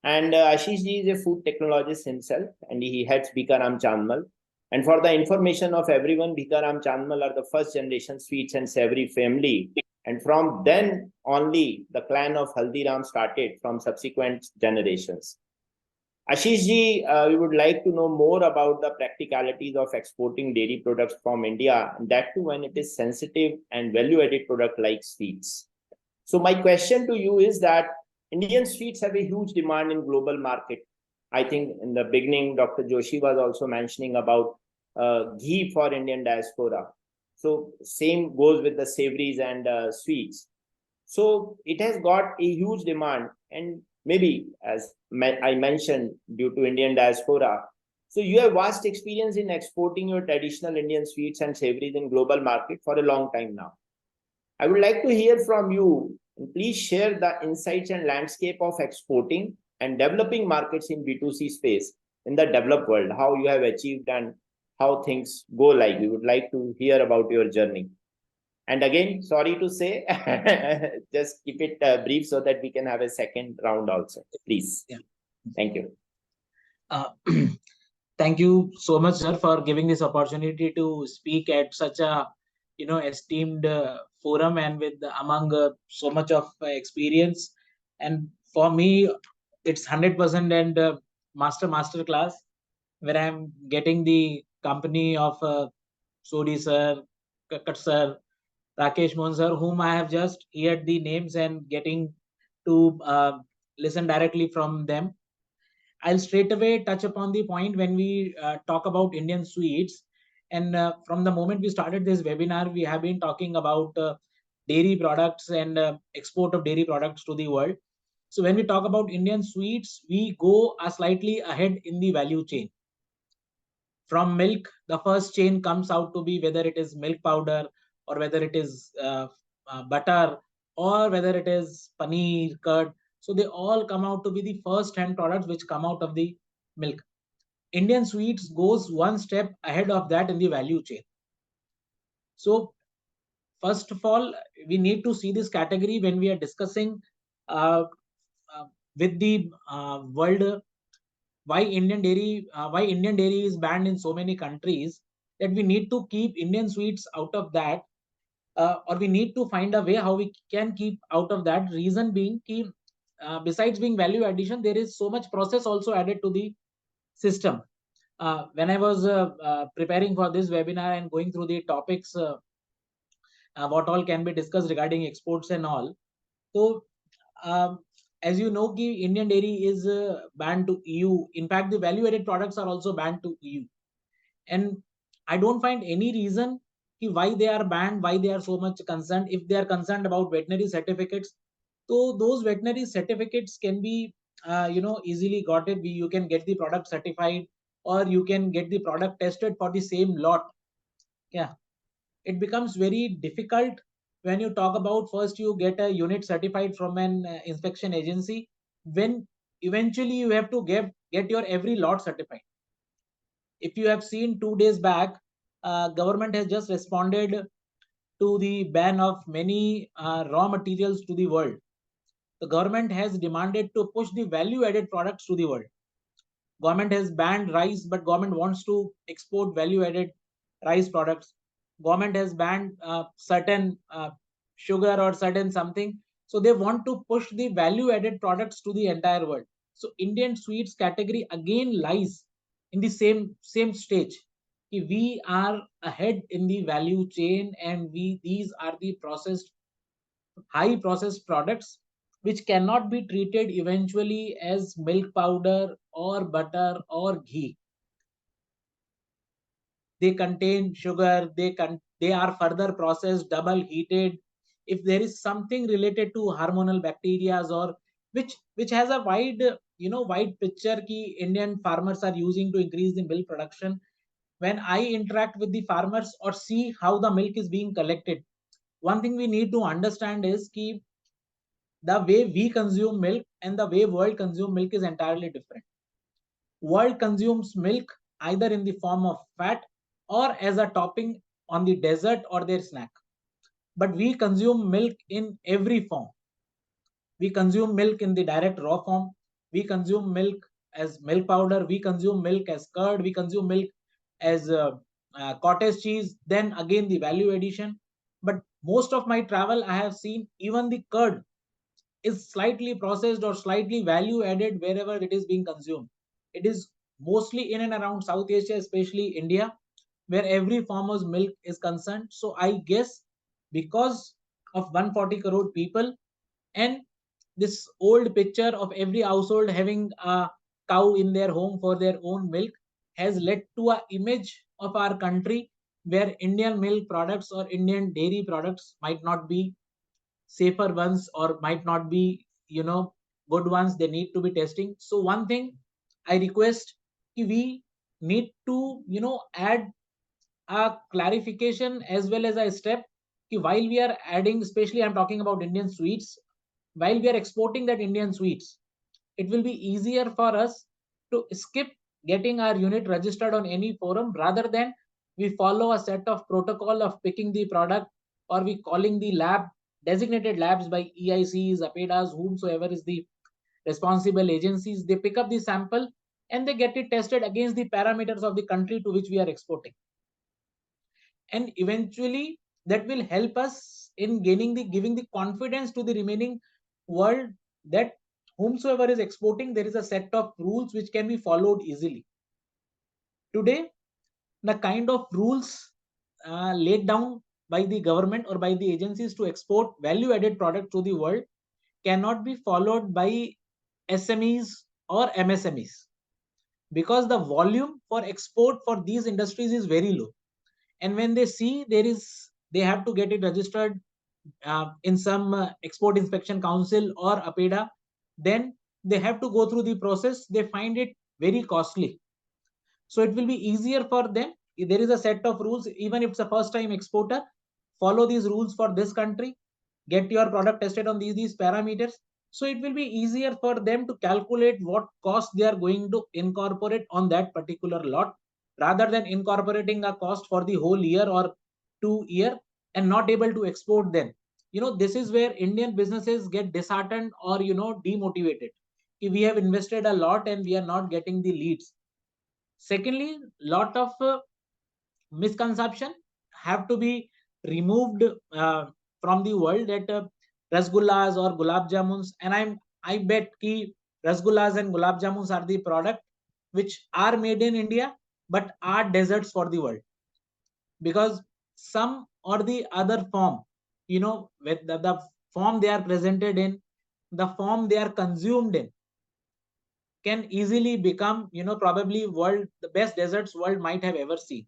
And Ashish ji is a food technologist himself, and he heads Bhikharam, Chandmal. And for the information of everyone, Bhikharam, Chandmal are the first generation sweets and savory family. And from then only, the clan of Haldiram started from subsequent generations. Ashish ji, we would like to know more about the practicalities of exporting dairy products from India, and that too when it is sensitive and value-added product like sweets. So my question to you is that Indian sweets have a huge demand in global market. I think in the beginning, Dr. Joshi was also mentioning about ghee for Indian diaspora. So same goes with the savories and sweets. So it has got a huge demand, and maybe as I mentioned, due to Indian diaspora. So you have vast experience in exporting your traditional Indian sweets and savories in global market for a long time now. I would like to hear from you. Please share the insights and landscape of exporting and developing markets in B2C space in the developed world, how you have achieved and how things go like. We would like to hear about your journey. And again, sorry to say, just keep it brief so that we can have a second round also, please. Yeah. Thank you. Thank you so much, sir, for giving this opportunity to speak at such a esteemed forum and with among so much of experience. And for me, it's 100% and master class where I'm getting the company of Suri sir, Kakkar sir, Rakesh Mohan sir, whom I have just heard the names and getting to listen directly from them. I'll straight away touch upon the point when we talk about Indian sweets. And from the moment we started this webinar, we have been talking about dairy products and export of dairy products to the world. So when we talk about Indian sweets, we go slightly ahead in the value chain. From milk, the first chain comes out to be whether it is milk powder or whether it is butter or whether it is paneer, curd. So they all come out to be the first hand products which come out of the milk. Indian sweets goes one step ahead of that in the value chain. So first of all, we need to see this category when we are discussing with the world why Indian dairy is banned in so many countries, that we need to keep Indian sweets out of that, or we need to find a way how we can keep out of that. Reason being, besides being value addition, there is so much process also added to the system. When I was preparing for this webinar and going through the topics, what all can be discussed regarding exports and all. So, as you know, Indian dairy is banned to EU. In fact, the value-added products are also banned to EU. And I don't find any reason why they are banned, why they are so much concerned. If they are concerned about veterinary certificates, so those veterinary certificates can be, easily got it. You can get the product certified, or you can get the product tested for the same lot. Yeah, it becomes very difficult when you talk about first you get a unit certified from an inspection agency, when eventually you have to get your every lot certified. If you have seen 2 days back, government has just responded to the ban of many raw materials to the world. The government has demanded to push the value-added products to the world. Government has banned rice, but government wants to export value-added rice products. Government has banned certain sugar or certain something. So they want to push the value-added products to the entire world. So Indian sweets category again lies in the same stage. We are ahead in the value chain, and these are the high processed products which cannot be treated eventually as milk powder or butter or ghee. They contain sugar, they are further processed, double heated. If there is something related to hormonal bacteria or which has a wide picture ki Indian farmers are using to increase the milk production. When I interact with the farmers or see how the milk is being collected, one thing we need to understand is ki the way we consume milk and the way world consume milk is entirely different. World consumes milk either in the form of fat or as a topping on the dessert or their snack. But we consume milk in every form. We consume milk in the direct raw form. We consume milk as milk powder. We consume milk as curd. We consume milk as cottage cheese. Then again the value addition. But most of my travel, I have seen even the curd is slightly processed or slightly value added wherever it is being consumed. It is mostly in and around South Asia, especially India, where every farmer's milk is concerned. So I guess because of 140 crore people and this old picture of every household having a cow in their home for their own milk has led to a image of our country where Indian milk products or Indian dairy products might not be safer ones or might not be good ones. They need to be testing. So one thing I request, we need to add a clarification as well as a step, while we are adding, especially I'm talking about Indian sweets, while we are exporting that Indian sweets, it will be easier for us to skip getting our unit registered on any forum rather than we follow a set of protocol of picking the product, or we calling the lab, designated labs by EICs, APEDAs, whomsoever is the responsible agencies. They pick up the sample and they get it tested against the parameters of the country to which we are exporting. And eventually that will help us in giving the confidence to the remaining world that whomsoever is exporting, there is a set of rules which can be followed easily. Today, the kind of rules laid down by the government or by the agencies to export value added product to the world cannot be followed by SMEs or MSMEs, because the volume for export for these industries is very low. And when they see they have to get it registered in some export inspection council or APEDA, then they have to go through the process. They find it very costly. So it will be easier for them. If there is a set of rules, even if it's a first time exporter, follow these rules for this country, get your product tested on these parameters. So it will be easier for them to calculate what cost they are going to incorporate on that particular lot, rather than incorporating a cost for the whole year or 2 year and not able to export them. This is where Indian businesses get disheartened or demotivated. If we have invested a lot and we are not getting the leads. Secondly, lot of misconception have to be removed from the world, that rasgullas or gulab jamuns, and I bet ki rasgullas and gulab jamuns are the product which are made in India but are desserts for the world, because some or the other form, with the form they are presented in, the form they are consumed in, can easily become probably the best desserts world might have ever seen.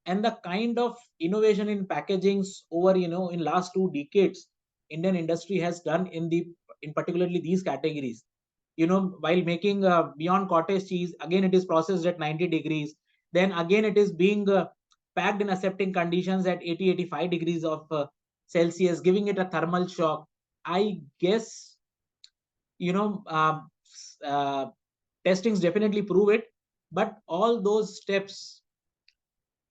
And the kind of innovation in packagings over in last 2 decades Indian industry has done in particularly these categories, while making beyond cottage cheese, again it is processed at 90 degrees, then again it is being packed in aseptic conditions at 80-85 degrees of Celsius, giving it a thermal shock. I guess testings definitely prove it, but all those steps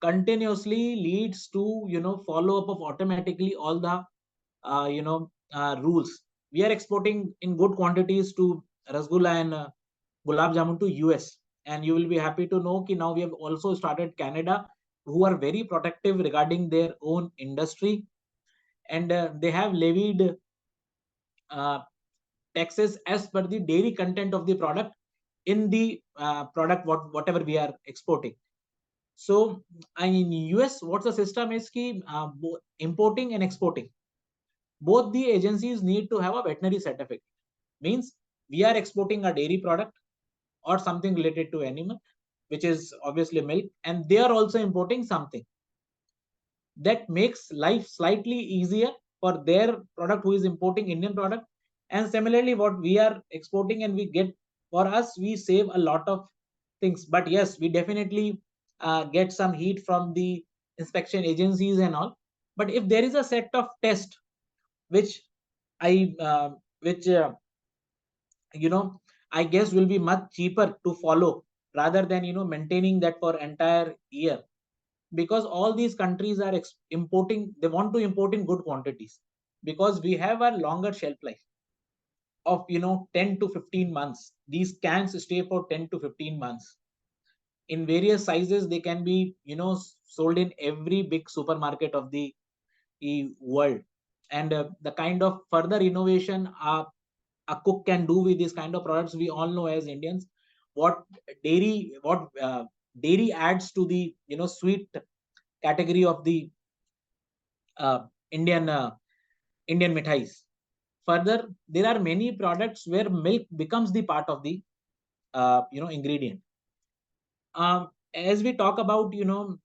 continuously leads to follow up of automatically all the rules. We are exporting in good quantities to rasgulla and gulab jamun to US, and you will be happy to know that now we have also started Canada, who are very protective regarding their own industry, and they have levied taxes as per the dairy content of the product in the product whatever we are exporting. So in US, what's the system is ki importing and exporting, both the agencies need to have a veterinary certificate. Means we are exporting a dairy product or something related to animal, which is obviously milk, and they are also importing something that makes life slightly easier for their product who is importing Indian product. And similarly, what we are exporting and we get, for us, we save a lot of things. But yes, we definitely get some heat from the inspection agencies and all. But if there is a set of test which I I guess will be much cheaper to follow rather than, maintaining that for entire year. Because all these countries are importing, they want to import in good quantities, because we have a longer shelf life of 10 to 15 months. These cans stay for 10 to 15 months in various sizes. They can be sold in every big supermarket of the world. And the kind of further innovation a cook can do with this kind of products, we all know as Indians what dairy adds to the sweet category of the Indian mithais. Further, there are many products where milk becomes the part of the ingredient. As we talk about,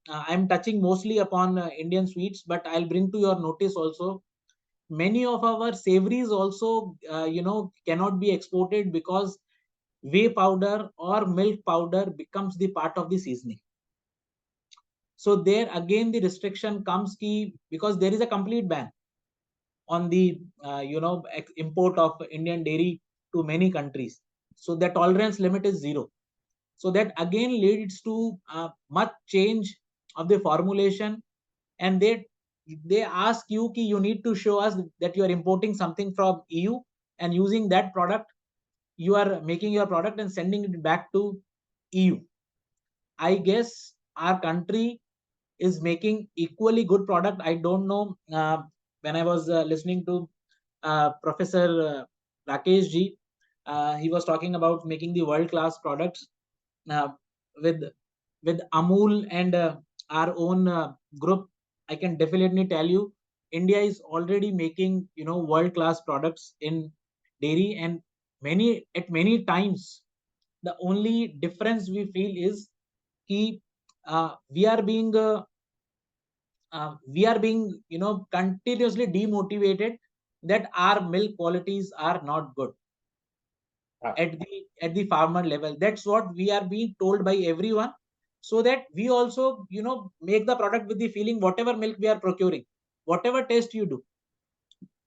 I'm touching mostly upon Indian sweets, but I'll bring to your notice also many of our savories also cannot be exported, because whey powder or milk powder becomes the part of the seasoning. So there again the restriction comes key, because there is a complete ban on the import of Indian dairy to many countries. So the tolerance limit is 0. So that again leads to much change of the formulation, and they ask you ki you need to show us that you are importing something from EU, and using that product you are making your product and sending it back to EU. I guess our country is making equally good product. I don't know, when I was listening to Professor Rakesh ji, he was talking about making the world-class products with Amul and our own group. I can definitely tell you, India is already making world-class products in dairy, and many times the only difference we feel is ki we are being continuously demotivated that our milk qualities are not good at the farmer level. That's what we are being told by everyone, so that we also make the product with the feeling whatever milk we are procuring, whatever taste you do,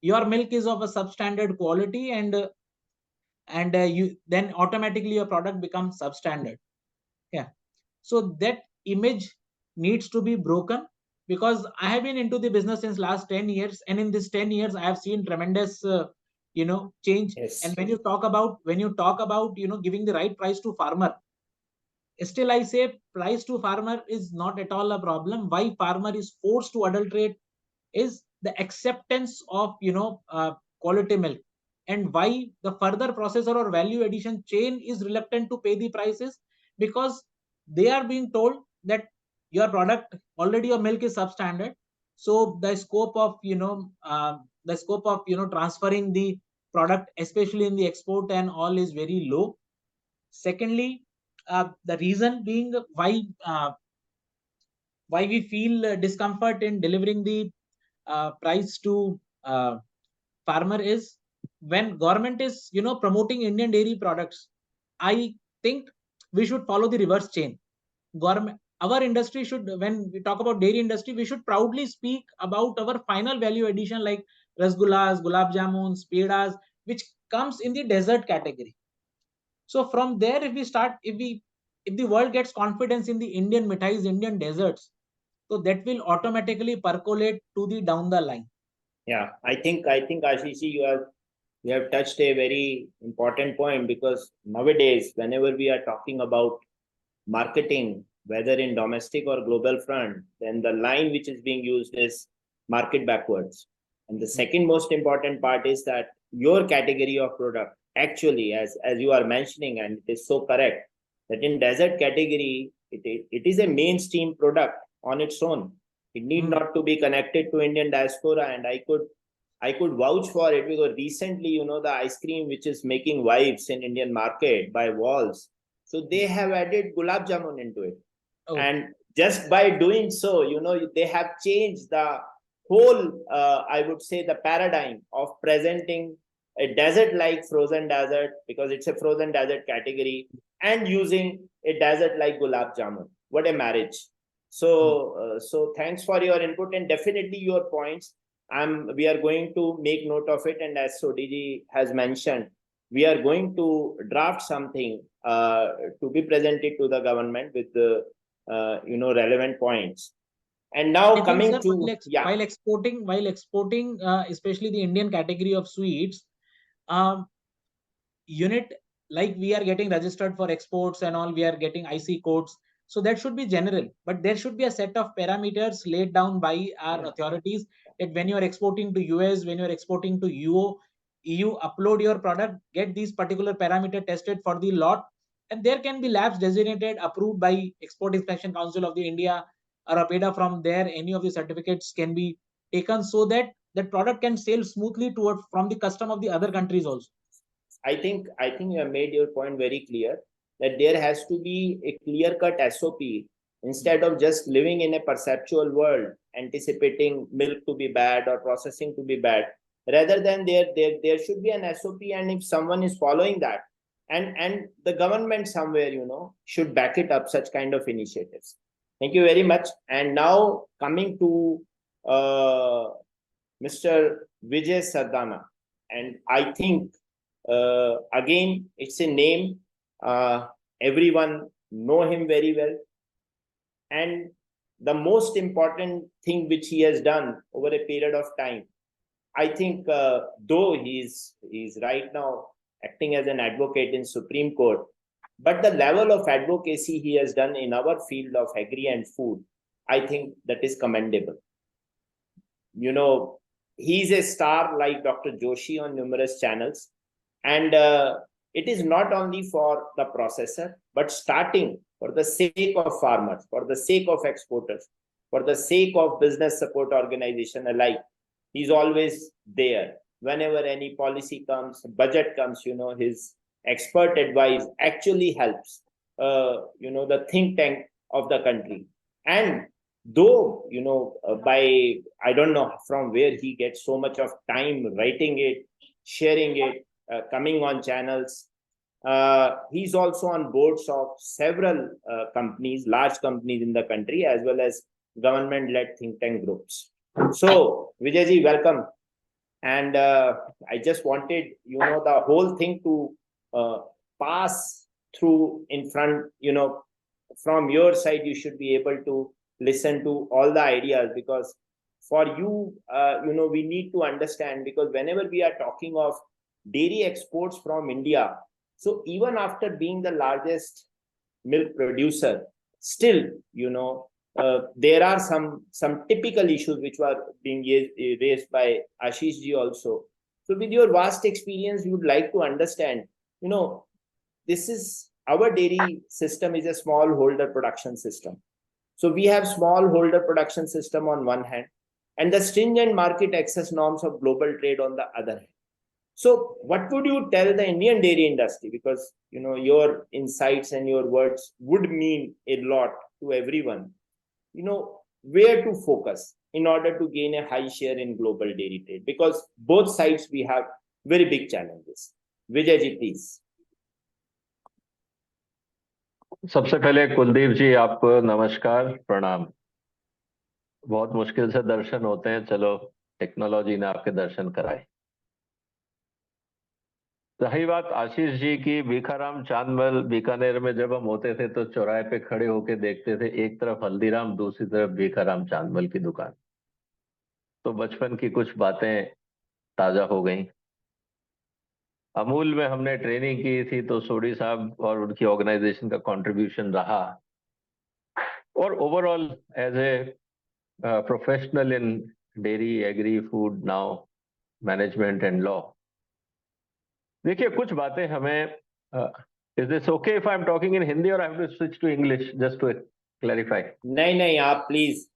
your milk is of a substandard quality, and you then automatically your product becomes substandard. Yeah. So that image needs to be broken, because I have been into the business since last 10 years, and in this 10 years I have seen tremendous change. Yes. And when you talk about giving the right price to farmer, still I say price to farmer is not at all a problem. Why farmer is forced to adulterate is the acceptance of quality milk, and why the further processor or value addition chain is reluctant to pay the prices, because they are being told that your product already, your milk is substandard, so the scope of transferring the product, especially in the export and all, is very low. Secondly, the reason being why we feel discomfort in delivering the price to farmer is when government is promoting Indian dairy products. I think we should follow the reverse chain. Government, our industry should, when we talk about dairy industry, we should proudly speak about our final value addition like rasgullas, gulab jamuns, pedas, which comes in the dessert category. So from there, if we start, if the world gets confidence in the Indian mithais, Indian desserts, so that will automatically percolate to the down the line. Yeah, I think Ashish, you have touched a very important point, because nowadays, whenever we are talking about marketing, whether in domestic or global front, then the line which is being used is market backwards. And the second most important part is that your category of product, actually, as you are mentioning, and it is so correct, that in desert category, it is a mainstream product on its own. It need not to be connected to Indian diaspora, and I could vouch for it, because recently, the ice cream which is making waves in Indian market by Walls, so they have added gulab jamun into it. Oh. And just by doing so, they have changed the whole, I would say, the paradigm of presenting a desert-like frozen desert, because it's a frozen desert category, and using a desert like gulab jamun. What a marriage. So, so thanks for your input, and definitely your points. We are going to make note of it, and as Sodiji has mentioned, we are going to draft something to be presented to the government with the relevant points. And now I think, coming sir, to while exporting, especially the Indian category of sweets, unit like we are getting registered for exports and all, we are getting IC codes. So that should be general, but there should be a set of parameters laid down by our authorities that when you are exporting to US, when you are exporting to EU, upload your product, get these particular parameter tested for the lot, and there can be labs designated, approved by Export Inspection Council of the India or APEDA. From there, any of the certificates can be taken so that that product can sail smoothly toward from the custom of the other countries also. I think you have made your point very clear that there has to be a clear-cut SOP instead of just living in a perceptual world, anticipating milk to be bad or processing to be bad. Rather than there should be an SOP, and if someone is following that, and the government somewhere should back it up, such kind of initiatives. Thank you very much. And now coming to Mr. Vijay Sardana, and I think again it's a name, everyone know him very well, and the most important thing which he has done over a period of time, I think, though he's right now acting as an advocate in Supreme Court, but the level of advocacy he has done in our field of agri and food, I think that is commendable. He's a star like Dr. Joshi on numerous channels. And it is not only for the processor, but starting for the sake of farmers, for the sake of exporters, for the sake of business support organization alike. He's always there. Whenever any policy comes, budget comes, his expert advice actually helps, the think tank of the country. And though, by, I don't know from where he gets so much of time writing it, sharing it, coming on channels. He's also on boards of several companies, large companies in the country, as well as government-led think tank groups. So, Vijayji, welcome. And I just wanted, the whole thing to pass through in front, from your side, you should be able to listen to all the ideas, because for you, we need to understand, because whenever we are talking of dairy exports from India, so even after being the largest milk producer, still, there are some typical issues which were being raised by Ashish ji also. So with your vast experience, we would like to understand, this is, our dairy system is a smallholder production system. So we have smallholder production system on one hand, and the stringent market access norms of global trade on the other hand. So what would you tell the Indian dairy industry? Because, your insights and your words would mean a lot to everyone. Where to focus in order to gain a high share in global dairy trade? Because both sides, we have very big challenges. Vijay ji, please. सबसे पहले कुलदीप जी, आपको नमस्कार, प्रणाम। बहुत मुश्किल से दर्शन होते हैं, चलो टेक्नोलॉजी ने आपके दर्शन कराए। रही बात आशीष जी की, भिखाराम चांदमल बीकानेर में जब हम होते थे तो चौराहे पे खड़े होके देखते थे, एक तरफ हल्दीराम, दूसरी तरफ भिखाराम चांदमल की दुकान। तो बचपन की कुछ बातें ताजा हो गई। अमूल में हमने ट्रेनिंग की थी, तो सोडी साहब और उनकी ऑर्गेनाइजेशन का कंट्रीब्यूशन रहा। और overall as a professional in dairy, agri, food, now management and law, देखिए कुछ बातें हमें, is this okay if I am talking in Hindi और I have to switch to English just to clarify? नहीं, आप प्लीज,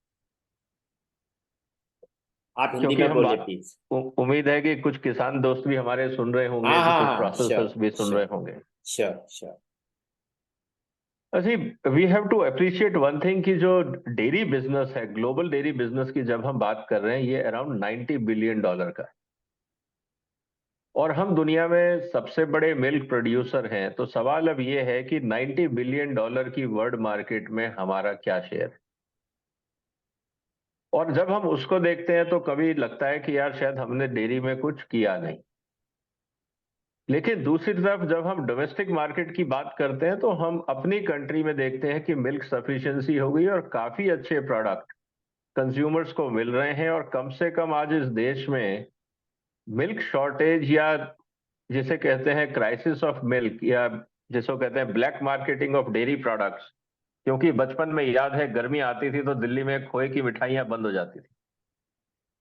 आप हिंदी में बोले प्लीज। उम्मीद है कि कुछ किसान दोस्त भी हमारे सुन रहे होंगे, कुछ प्रोसेसर्स भी सुन रहे होंगे। श्योर। अच्छा, we have to appreciate one thing कि जो डेयरी बिजनेस है, ग्लोबल डेयरी बिजनेस की जब हम बात कर रहे हैं, ये अराउंड $90 बिलियन का है। और हम दुनिया में सबसे बड़े मिल्क प्रोड्यूसर हैं। तो सवाल अब ये है कि $90 बिलियन की वर्ल्ड मार्केट में हमारा क्या शेयर? और जब हम उसको देखते हैं तो कभी लगता है कि यार शायद हमने डेयरी में कुछ किया नहीं। लेकिन दूसरी तरफ जब हम डोमेस्टिक मार्केट की बात करते हैं तो हम अपनी कंट्री में देखते हैं कि मिल्क सफिशिएंसी हो गई और काफी अच्छे प्रोडक्ट कंज्यूमर्स को मिल रहे हैं, और कम से कम आज इस देश में मिल्क शॉर्टेज या जिसे कहते हैं क्राइसिस ऑफ मिल्क या जिसको कहते हैं black marketing of dairy products, क्योंकि बचपन में याद है गर्मी आती थी तो दिल्ली में खोए की मिठाइयां बंद हो जाती थी,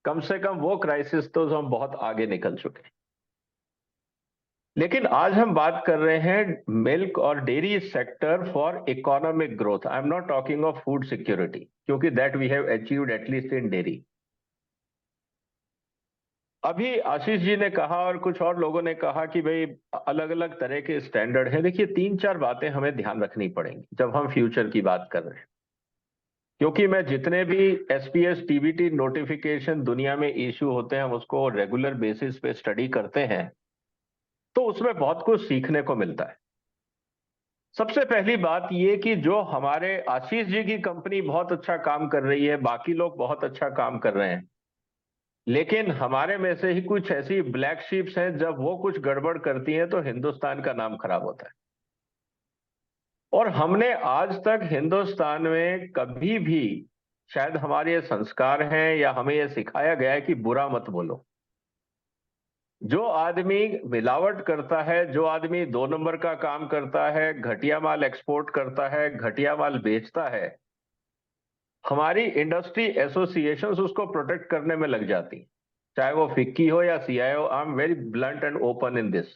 कम से कम वो क्राइसिस तो हम बहुत आगे निकल चुके हैं। लेकिन आज हम बात कर रहे हैं मिल्क और dairy sector for economic growth. I am not talking of food security, क्योंकि that we have achieved at least in dairy. अभी आशीष जी ने कहा और कुछ और लोगों ने कहा कि भाई अलग अलग तरह के स्टैंडर्ड हैं। देखिए 3-4 बातें हमें ध्यान रखनी पड़ेंगी जब हम फ्यूचर की बात कर रहे हैं, क्योंकि मैं जितने भी SPS TBT नोटिफिकेशन दुनिया में इश्यू होते हैं हम उसको रेगुलर बेसिस पे स्टडी करते हैं, तो उसमें बहुत कुछ सीखने को मिलता है। सबसे पहली बात ये कि जो हमारे आशीष जी की कंपनी बहुत अच्छा काम कर रही है, बाकी लोग बहुत अच्छा काम कर रहे हैं, लेकिन हमारे में से ही कुछ ऐसी ब्लैक शीप्स हैं, जब वो कुछ गड़बड़ करती हैं तो हिंदुस्तान का नाम खराब होता है। और हमने आज तक हिंदुस्तान में कभी भी, शायद हमारे ये संस्कार हैं या हमें ये सिखाया गया है कि बुरा मत बोलो। जो आदमी मिलावट करता है, जो आदमी 2 नंबर का काम करता है, घटिया माल एक्सपोर्ट करता है, घटिया माल बेचता है, हमारी इंडस्ट्री एसोसिएशंस उसको प्रोटेक्ट करने में लग जाती, चाहे वो फिक्की हो या CIO। I am very blunt and open in this.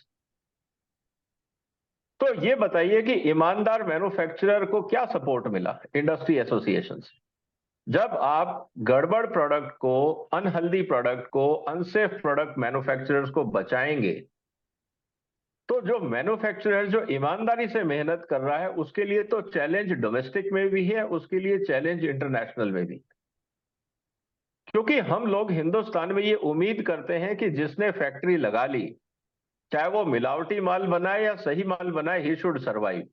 तो ये बताइए कि ईमानदार मैन्युफैक्चरर को क्या सपोर्ट मिला इंडस्ट्री एसोसिएशन से? जब आप गड़बड़ प्रोडक्ट को, अनहेल्दी प्रोडक्ट को, अनसेफ प्रोडक्ट मैन्युफैक्चरर्स को बचाएंगे, तो जो मैन्युफैक्चरर जो ईमानदारी से मेहनत कर रहा है उसके लिए तो चैलेंज डोमेस्टिक में भी है, उसके लिए चैलेंज इंटरनेशनल में भी। क्योंकि हम लोग हिंदुस्तान में ये उम्मीद करते हैं कि जिसने फैक्ट्री लगा ली, चाहे वो मिलावटी माल बनाए या सही माल बनाए, he should survive.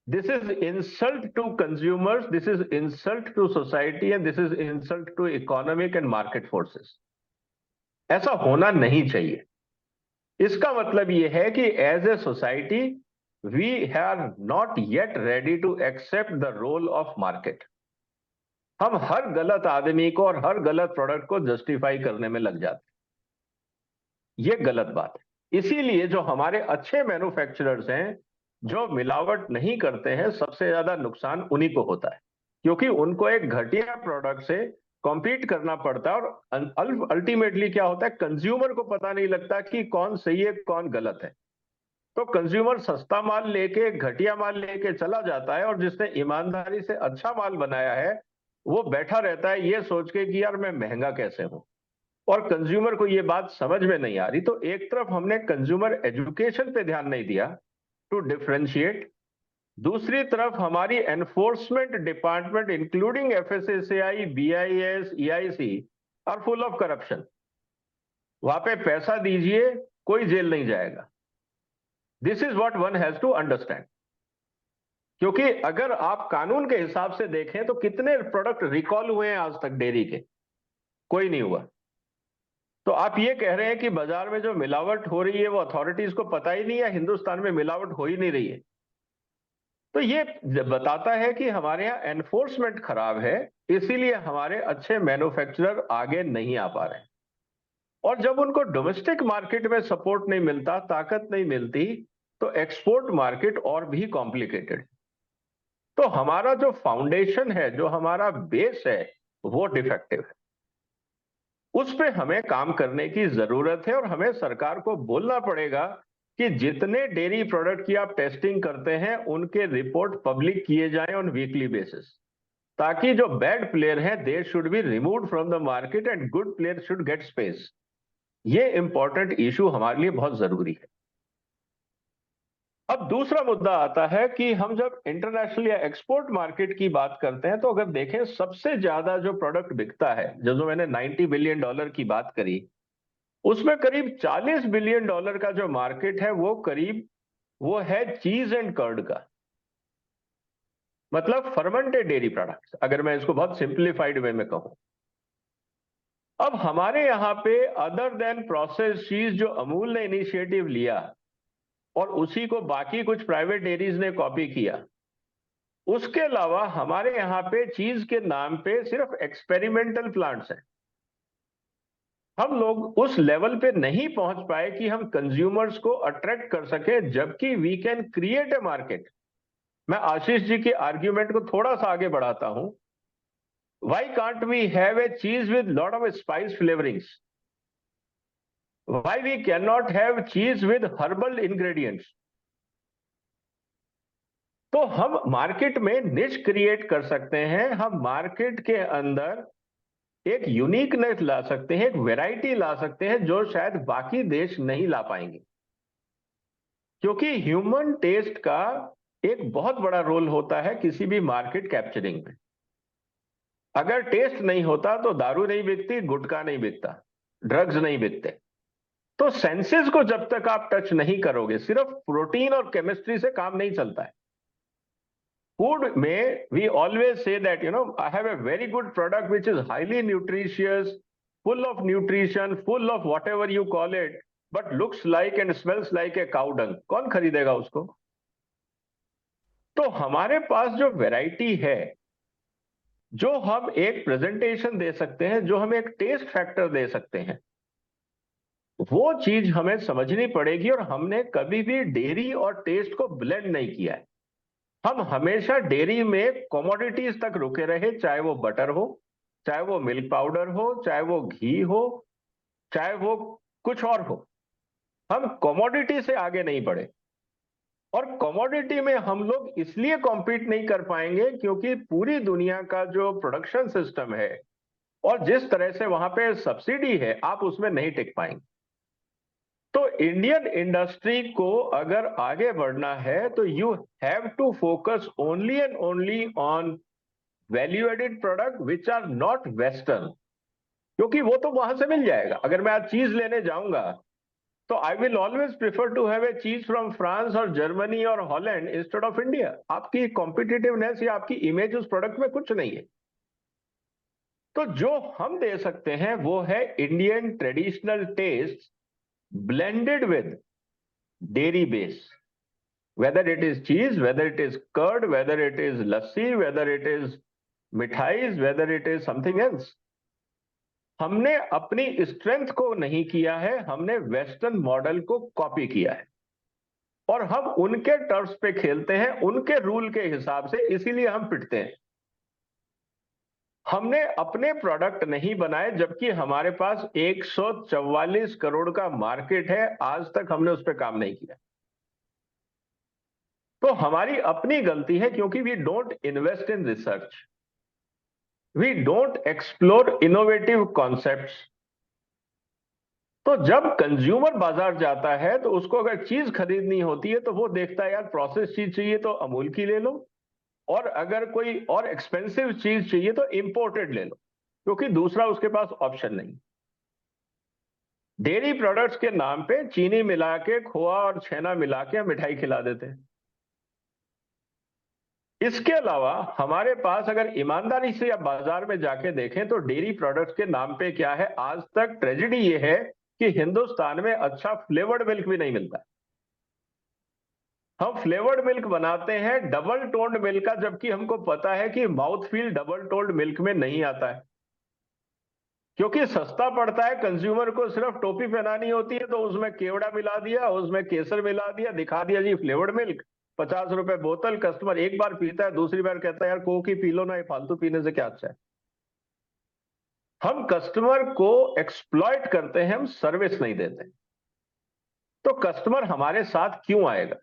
This is insult to consumers, this is insult to society, and this is insult to economic and market forces. ऐसा होना नहीं चाहिए। इसका मतलब ये है कि as a society we are not yet ready to accept the role of market. हम हर गलत आदमी को और हर गलत प्रोडक्ट को जस्टिफाई करने में लग जाते हैं। ये गलत बात है। इसीलिए जो हमारे अच्छे मैन्युफैक्चरर्स हैं, जो मिलावट नहीं करते हैं, सबसे ज्यादा नुकसान उन्हीं को होता है, क्योंकि उनको एक घटिया प्रोडक्ट से कॉम्पीट करना पड़ता है। और अल्टीमेटली क्या होता है, कंज्यूमर को पता नहीं लगता कि कौन सही है कौन गलत है। तो कंज्यूमर सस्ता माल लेके, घटिया माल लेके चला जाता है, और जिसने ईमानदारी से अच्छा माल बनाया है वो बैठा रहता है ये सोच के कि यार मैं महंगा कैसे हूं, और कंज्यूमर को ये बात समझ में नहीं आ रही। तो एक तरफ हमने कंज्यूमर एजुकेशन पे ध्यान नहीं दिया टू डिफरेंशिएट, दूसरी तरफ हमारी enforcement department including FSSAI, BIS, EIC are full of corruption. वहां पे पैसा दीजिए, कोई जेल नहीं जाएगा। This is what one has to understand. क्योंकि अगर आप कानून के हिसाब से देखें तो कितने प्रोडक्ट रिकॉल हुए हैं आज तक डेयरी के? कोई नहीं हुआ। तो आप ये कह रहे हैं कि बाजार में जो मिलावट हो रही है वो अथॉरिटीज को पता ही नहीं है, हिंदुस्तान में मिलावट हो ही नहीं रही है। तो ये बताता है कि हमारे यहाँ एनफोर्समेंट खराब है, इसीलिए हमारे अच्छे मैन्युफैक्चरर आगे नहीं आ पा रहे। और जब उनको डोमेस्टिक मार्केट में सपोर्ट नहीं मिलता, ताकत नहीं मिलती, तो एक्सपोर्ट मार्केट और भी कॉम्प्लिकेटेड। तो हमारा जो फाउंडेशन है, जो हमारा बेस है, वो डिफेक्टिव है। उस पे हमें काम करने की जरूरत है, और हमें सरकार को बोलना पड़ेगा कि जितने डेयरी प्रोडक्ट की आप टेस्टिंग करते हैं उनके रिपोर्ट पब्लिक किए जाएं ऑन वीकली बेसिस, ताकि जो बैड प्लेयर है they should be removed from the market and good player should get space. ये इंपॉर्टेंट इशू हमारे लिए बहुत जरूरी है। अब दूसरा मुद्दा आता है कि हम जब इंटरनेशनल या एक्सपोर्ट मार्केट की बात करते हैं, तो अगर देखें सबसे ज्यादा जो प्रोडक्ट बिकता है, जो मैंने $90 बिलियन की बात करी, उसमें करीब $40 बिलियन का जो मार्केट है वो है चीज एंड कर्ड का, मतलब फर्मेंटेड डेयरी प्रोडक्ट्स, अगर मैं इसको बहुत सिंप्लीफाइड वे में कहूं। अब हमारे यहाँ पे अदर देन प्रोसेस चीज जो अमूल ने इनिशिएटिव लिया और उसी को बाकी कुछ प्राइवेट डेयरीज ने कॉपी किया, उसके अलावा हमारे यहाँ पे चीज के नाम पे सिर्फ एक्सपेरिमेंटल प्लांट्स हैं। हम लोग उस लेवल पे नहीं पहुंच पाए कि हम कंज्यूमर्स को अट्रैक्ट कर सके, जबकि we can create a market. मैं आशीष जी के आर्ग्यूमेंट को थोड़ा सा आगे बढ़ाता हूं। Why can't we have a cheese with lot of spice flavourings? Why we can not have cheese with herbal ingredients? तो हम मार्केट में निश क्रिएट कर सकते हैं, हम मार्केट के अंदर एक यूनिकनेस ला सकते हैं, एक वैरायटी ला सकते हैं जो शायद बाकी देश नहीं ला पाएंगे। क्योंकि ह्यूमन टेस्ट का एक बहुत बड़ा रोल होता है किसी भी मार्केट कैप्चरिंग में। अगर टेस्ट नहीं होता तो दारू नहीं बिकती, गुटखा नहीं बिकता, ड्रग्स नहीं बिकते। तो सेंसेस को जब तक आप टच नहीं करोगे, सिर्फ प्रोटीन और केमिस्ट्री से काम नहीं चलता है। Food में we always say that, I have a very good product which is highly nutritious, full of nutrition, full of whatever you call it, but looks like and smells like a cow dung. कौन खरीदेगा उसको? तो हमारे पास जो variety है, जो हम एक प्रेजेंटेशन दे सकते हैं, जो हम एक टेस्ट फैक्टर दे सकते हैं, वो चीज हमें समझनी पड़ेगी। और हमने कभी भी डेयरी और टेस्ट को ब्लेंड नहीं किया है। हम हमेशा डेयरी में कमोडिटीज तक रुके रहे, चाहे वो बटर हो, चाहे वो मिल्क पाउडर हो, चाहे वो घी हो, चाहे वो कुछ और हो। हम कमोडिटी से आगे नहीं बढ़े। और कमोडिटी में हम लोग इसलिए कॉम्पीट नहीं कर पाएंगे क्योंकि पूरी दुनिया का जो प्रोडक्शन सिस्टम है और जिस तरह से वहां पे सब्सिडी है, आप उसमें नहीं टिक पाएंगे। तो इंडियन इंडस्ट्री को अगर आगे बढ़ना है तो you have to focus only and only on value added product which are not western, क्योंकि वो तो वहां से मिल जाएगा। अगर मैं आज चीज लेने जाऊंगा तो I will always prefer to have a cheese from France और जर्मनी और हॉलैंड इंस्टेड ऑफ इंडिया। आपकी कॉम्पिटिटिवनेस या आपकी इमेज उस प्रोडक्ट में कुछ नहीं है। तो जो हम दे सकते हैं वो है Indian traditional test blended with dairy base, whether it is cheese, whether it is curd, whether it is lassi, whether it is मिठाइज, whether it is something else। हमने अपनी स्ट्रेंथ को नहीं किया है, हमने वेस्टर्न मॉडल को कॉपी किया है और हम उनके टर्फ्स पे खेलते हैं, उनके रूल के हिसाब से, इसीलिए हम पिटते हैं। हमने अपने प्रोडक्ट नहीं बनाए, जबकि हमारे पास 144 करोड़ का मार्केट है। आज तक हमने उस पर काम नहीं किया। तो हमारी अपनी गलती है, क्योंकि we don't invest in research, we don't explore innovative concepts. तो जब कंज्यूमर बाजार जाता है तो उसको अगर चीज खरीदनी होती है तो वो देखता है, यार प्रोसेस चीज चाहिए तो अमूल की ले लो, और अगर कोई और एक्सपेंसिव चीज चाहिए तो इंपोर्टेड ले लो, क्योंकि दूसरा उसके पास ऑप्शन नहीं। डेयरी प्रोडक्ट्स के नाम पे चीनी मिला के, खोआ और छेना मिला के मिठाई खिला देते हैं। इसके अलावा हमारे पास अगर ईमानदारी से आप बाजार में जाके देखें तो डेयरी प्रोडक्ट्स के नाम पे क्या है, आज तक ट्रेजेडी ये है कि हिंदुस्तान में अच्छा फ्लेवर्ड मिल्क भी नहीं मिलता। हम फ्लेवर्ड मिल्क बनाते हैं डबल टोन्ड मिल्क का, जबकि हमको पता है कि mouth feel double toned milk में नहीं आता है, क्योंकि सस्ता पड़ता है। कंज्यूमर को सिर्फ टोपी पहनानी होती है तो उसमें केवड़ा मिला दिया, उसमें केसर मिला दिया, दिखा दिया जी फ्लेवर्ड मिल्क, 50 रुपए बोतल। कस्टमर एक बार पीता है, दूसरी बार कहता है यार कोक ही पी लो ना, ये फालतू पीने से क्या अच्छा है। हम कस्टमर को एक्सप्लॉइट करते हैं, हम सर्विस नहीं देते। तो कस्टमर हमारे साथ क्यों आएगा?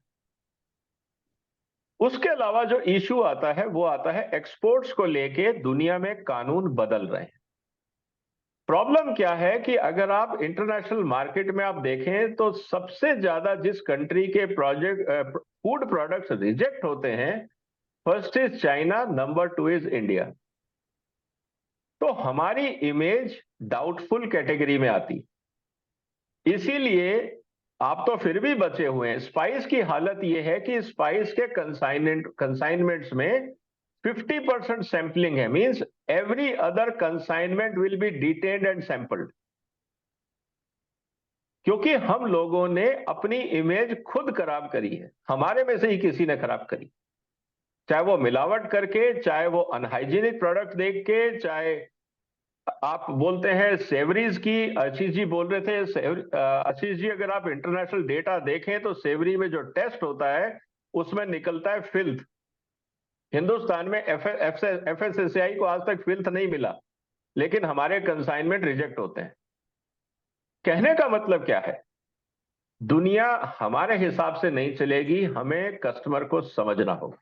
उसके अलावा जो इश्यू आता है वो आता है एक्सपोर्ट्स को लेके दुनिया में कानून बदल रहे हैं। प्रॉब्लम क्या है कि अगर आप इंटरनेशनल मार्केट में आप देखें तो सबसे ज्यादा जिस कंट्री के फूड प्रोडक्ट्स रिजेक्ट होते हैं, first is China, number 2 is India. तो हमारी इमेज डाउटफुल कैटेगरी में आती, इसीलिए आप तो फिर भी बचे हुए हैं। स्पाइस की हालत यह है कि स्पाइस के कंसाइनमेंट्स में 50% sampling है, means every other consignment will be detained and sampled. क्योंकि हम लोगों ने अपनी इमेज खुद खराब करी है, हमारे में से ही किसी ने खराब करी, चाहे वो मिलावट करके, चाहे वो अनहाइजीनिक प्रोडक्ट देख के, चाहे आप बोलते हैं सेवरीज की, आशीष जी बोल रहे थे, आशीष जी अगर आप इंटरनेशनल डेटा देखें तो सेवरी में जो टेस्ट होता है उसमें निकलता है फिल्थ। हिंदुस्तान में एफएसएसएआई को आज तक फिल्थ नहीं मिला, लेकिन हमारे कंसाइनमेंट रिजेक्ट होते हैं। कहने का मतलब क्या है, दुनिया हमारे हिसाब से नहीं चलेगी, हमें कस्टमर को समझना होगा।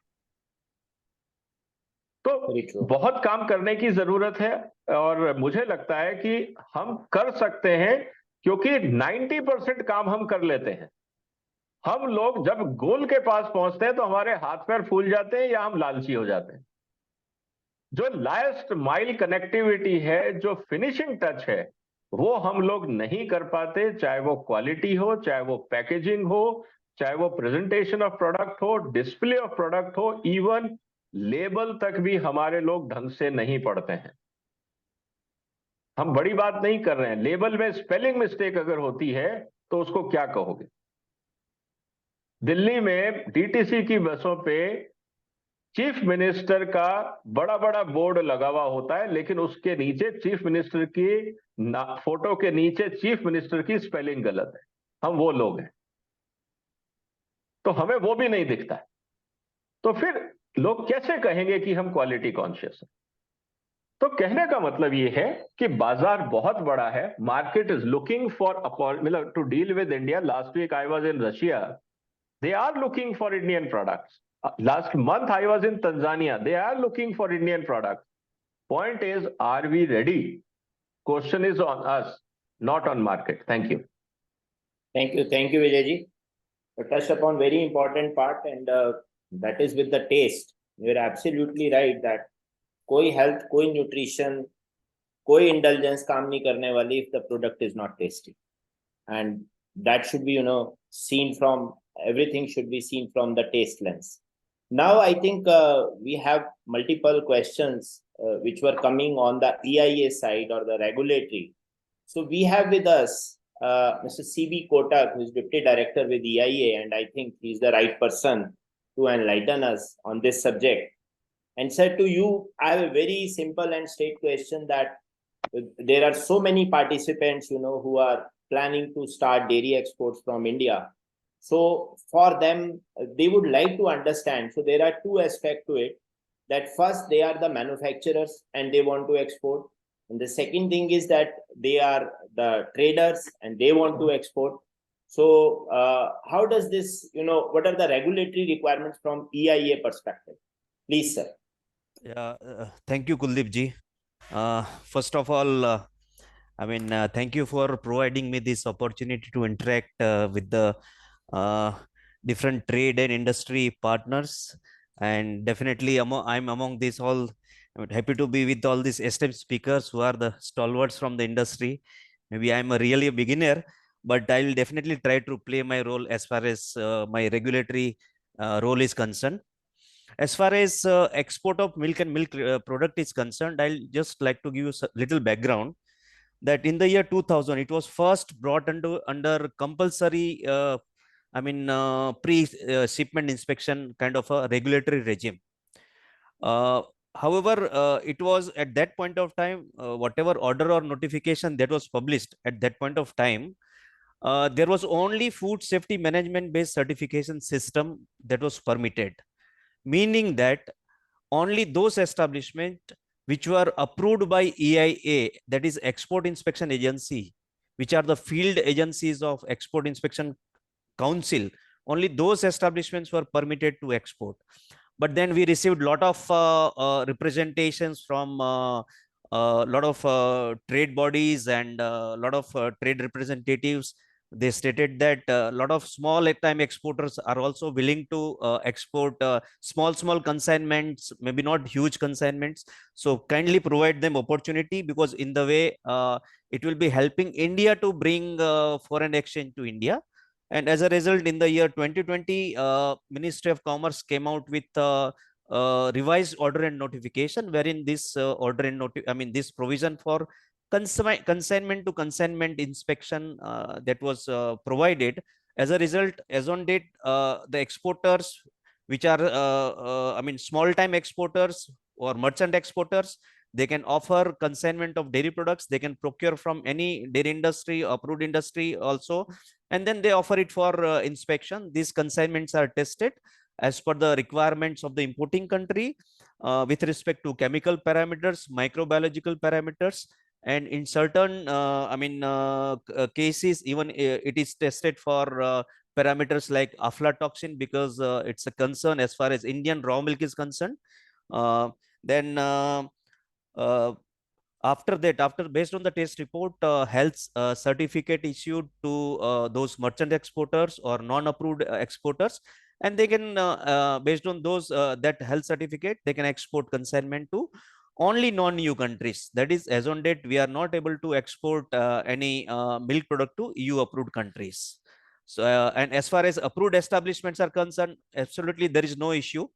तो बहुत काम करने की जरूरत है और मुझे लगता है कि हम कर सकते हैं, क्योंकि 90% काम हम कर लेते हैं। हम लोग जब गोल के पास पहुंचते हैं तो हमारे हाथ पैर फूल जाते हैं या हम लालची हो जाते हैं। जो लास्ट माइल कनेक्टिविटी है, जो फिनिशिंग टच है, वो हम लोग नहीं कर पाते, चाहे वो क्वालिटी हो, चाहे वो पैकेजिंग हो, चाहे वो प्रेजेंटेशन ऑफ प्रोडक्ट हो, डिस्प्ले ऑफ प्रोडक्ट हो, इवन लेबल तक भी हमारे लोग ढंग से नहीं पढ़ते हैं। हम बड़ी बात नहीं कर रहे हैं, लेबल में स्पेलिंग मिस्टेक अगर होती है तो उसको क्या कहोगे। दिल्ली में डीटीसी की बसों पे चीफ मिनिस्टर का बड़ा बड़ा बोर्ड लगा हुआ होता है, लेकिन उसके नीचे चीफ मिनिस्टर की फोटो के नीचे चीफ मिनिस्टर की स्पेलिंग गलत है। हम वो लोग हैं, तो हमें वो भी नहीं दिखता है, तो फिर लोग कैसे कहेंगे कि हम क्वालिटी कॉन्शियस हैं। तो कहने का मतलब ये है कि बाजार बहुत बड़ा है, मार्केट इज लुकिंग फॉर मतलब to deal with India. Last week I was in Russia, they are looking for Indian products. Last month I was in Tanzania, they are looking for Indian products. Point is, are we ready? Question is on us, not on market. Thank you. Thank you, Vijay ji. You touched upon very important part, and that is with the taste. You're absolutely right that कोई health, कोई nutrition, कोई indulgence काम नहीं करने वाली if the product is not tasty, and that should be seen from everything should be seen from the taste lens. Now, I think we have multiple questions which were coming on the EIA side or the regulatory. So we have with us Mr. C.B. Kotak, who is Deputy Director with EIA, and I think he's the right person to enlighten us on this subject. And sir, to you, I have a very simple and straight question that there are so many participants, who are planning to start dairy exports from India. So for them, they would like to understand. So there are two aspects to it. That first, they are the manufacturers and they want to export. And the second thing is that they are the traders and they want to export. So how does this, what are the regulatory requirements from EIA perspective? Please, sir. Yeah, thank you, Kuldeep ji. First of all, thank you for providing me this opportunity to interact with the different trade and industry partners, and definitely I'm among this all. I'm happy to be with all these esteemed speakers who are the stalwarts from the industry. Maybe I'm really a beginner, but I will definitely try to play my role as far as my regulatory role is concerned. As far as export of milk and milk product is concerned, I'll just like to give you a little background that in the year 2000, it was first brought under compulsory pre-shipment inspection kind of a regulatory regime. However, it was at that point of time, whatever order or notification that was published at that point of time, there was only food safety management based certification system that was permitted, meaning that only those establishments which were approved by EIA, that is Export Inspection Agency, which are the field agencies of Export Inspection Council, only those establishments were permitted to export. But then we received a lot of representations from a lot of trade bodies and a lot of trade representatives. They stated that a lot of small time exporters are also willing to export small consignments, maybe not huge consignments. So kindly provide them opportunity, because in the way it will be helping India to bring foreign exchange to India. And as a result, in the year 2020, Ministry of Commerce came out with revised order and notification, wherein this order and this provision for consignment to consignment inspection that was provided. As a result, as on date, the exporters, which are small time exporters or merchant exporters, they can offer consignment of dairy products. They can procure from any dairy industry, approved industry also, and then they offer it for inspection. These consignments are tested as per the requirements of the importing country with respect to chemical parameters, microbiological parameters, and in certain cases, even it is tested for parameters like aflatoxin, because it's a concern as far as Indian raw milk is concerned. Then after that, based on the test report, health certificate issued to those merchant exporters or non-approved exporters, and they can based on those that health certificate, they can export consignment to only non-EU countries. That is, as on date, we are not able to export any milk product to EU approved countries. So and as far as approved establishments are concerned, absolutely there is no issue.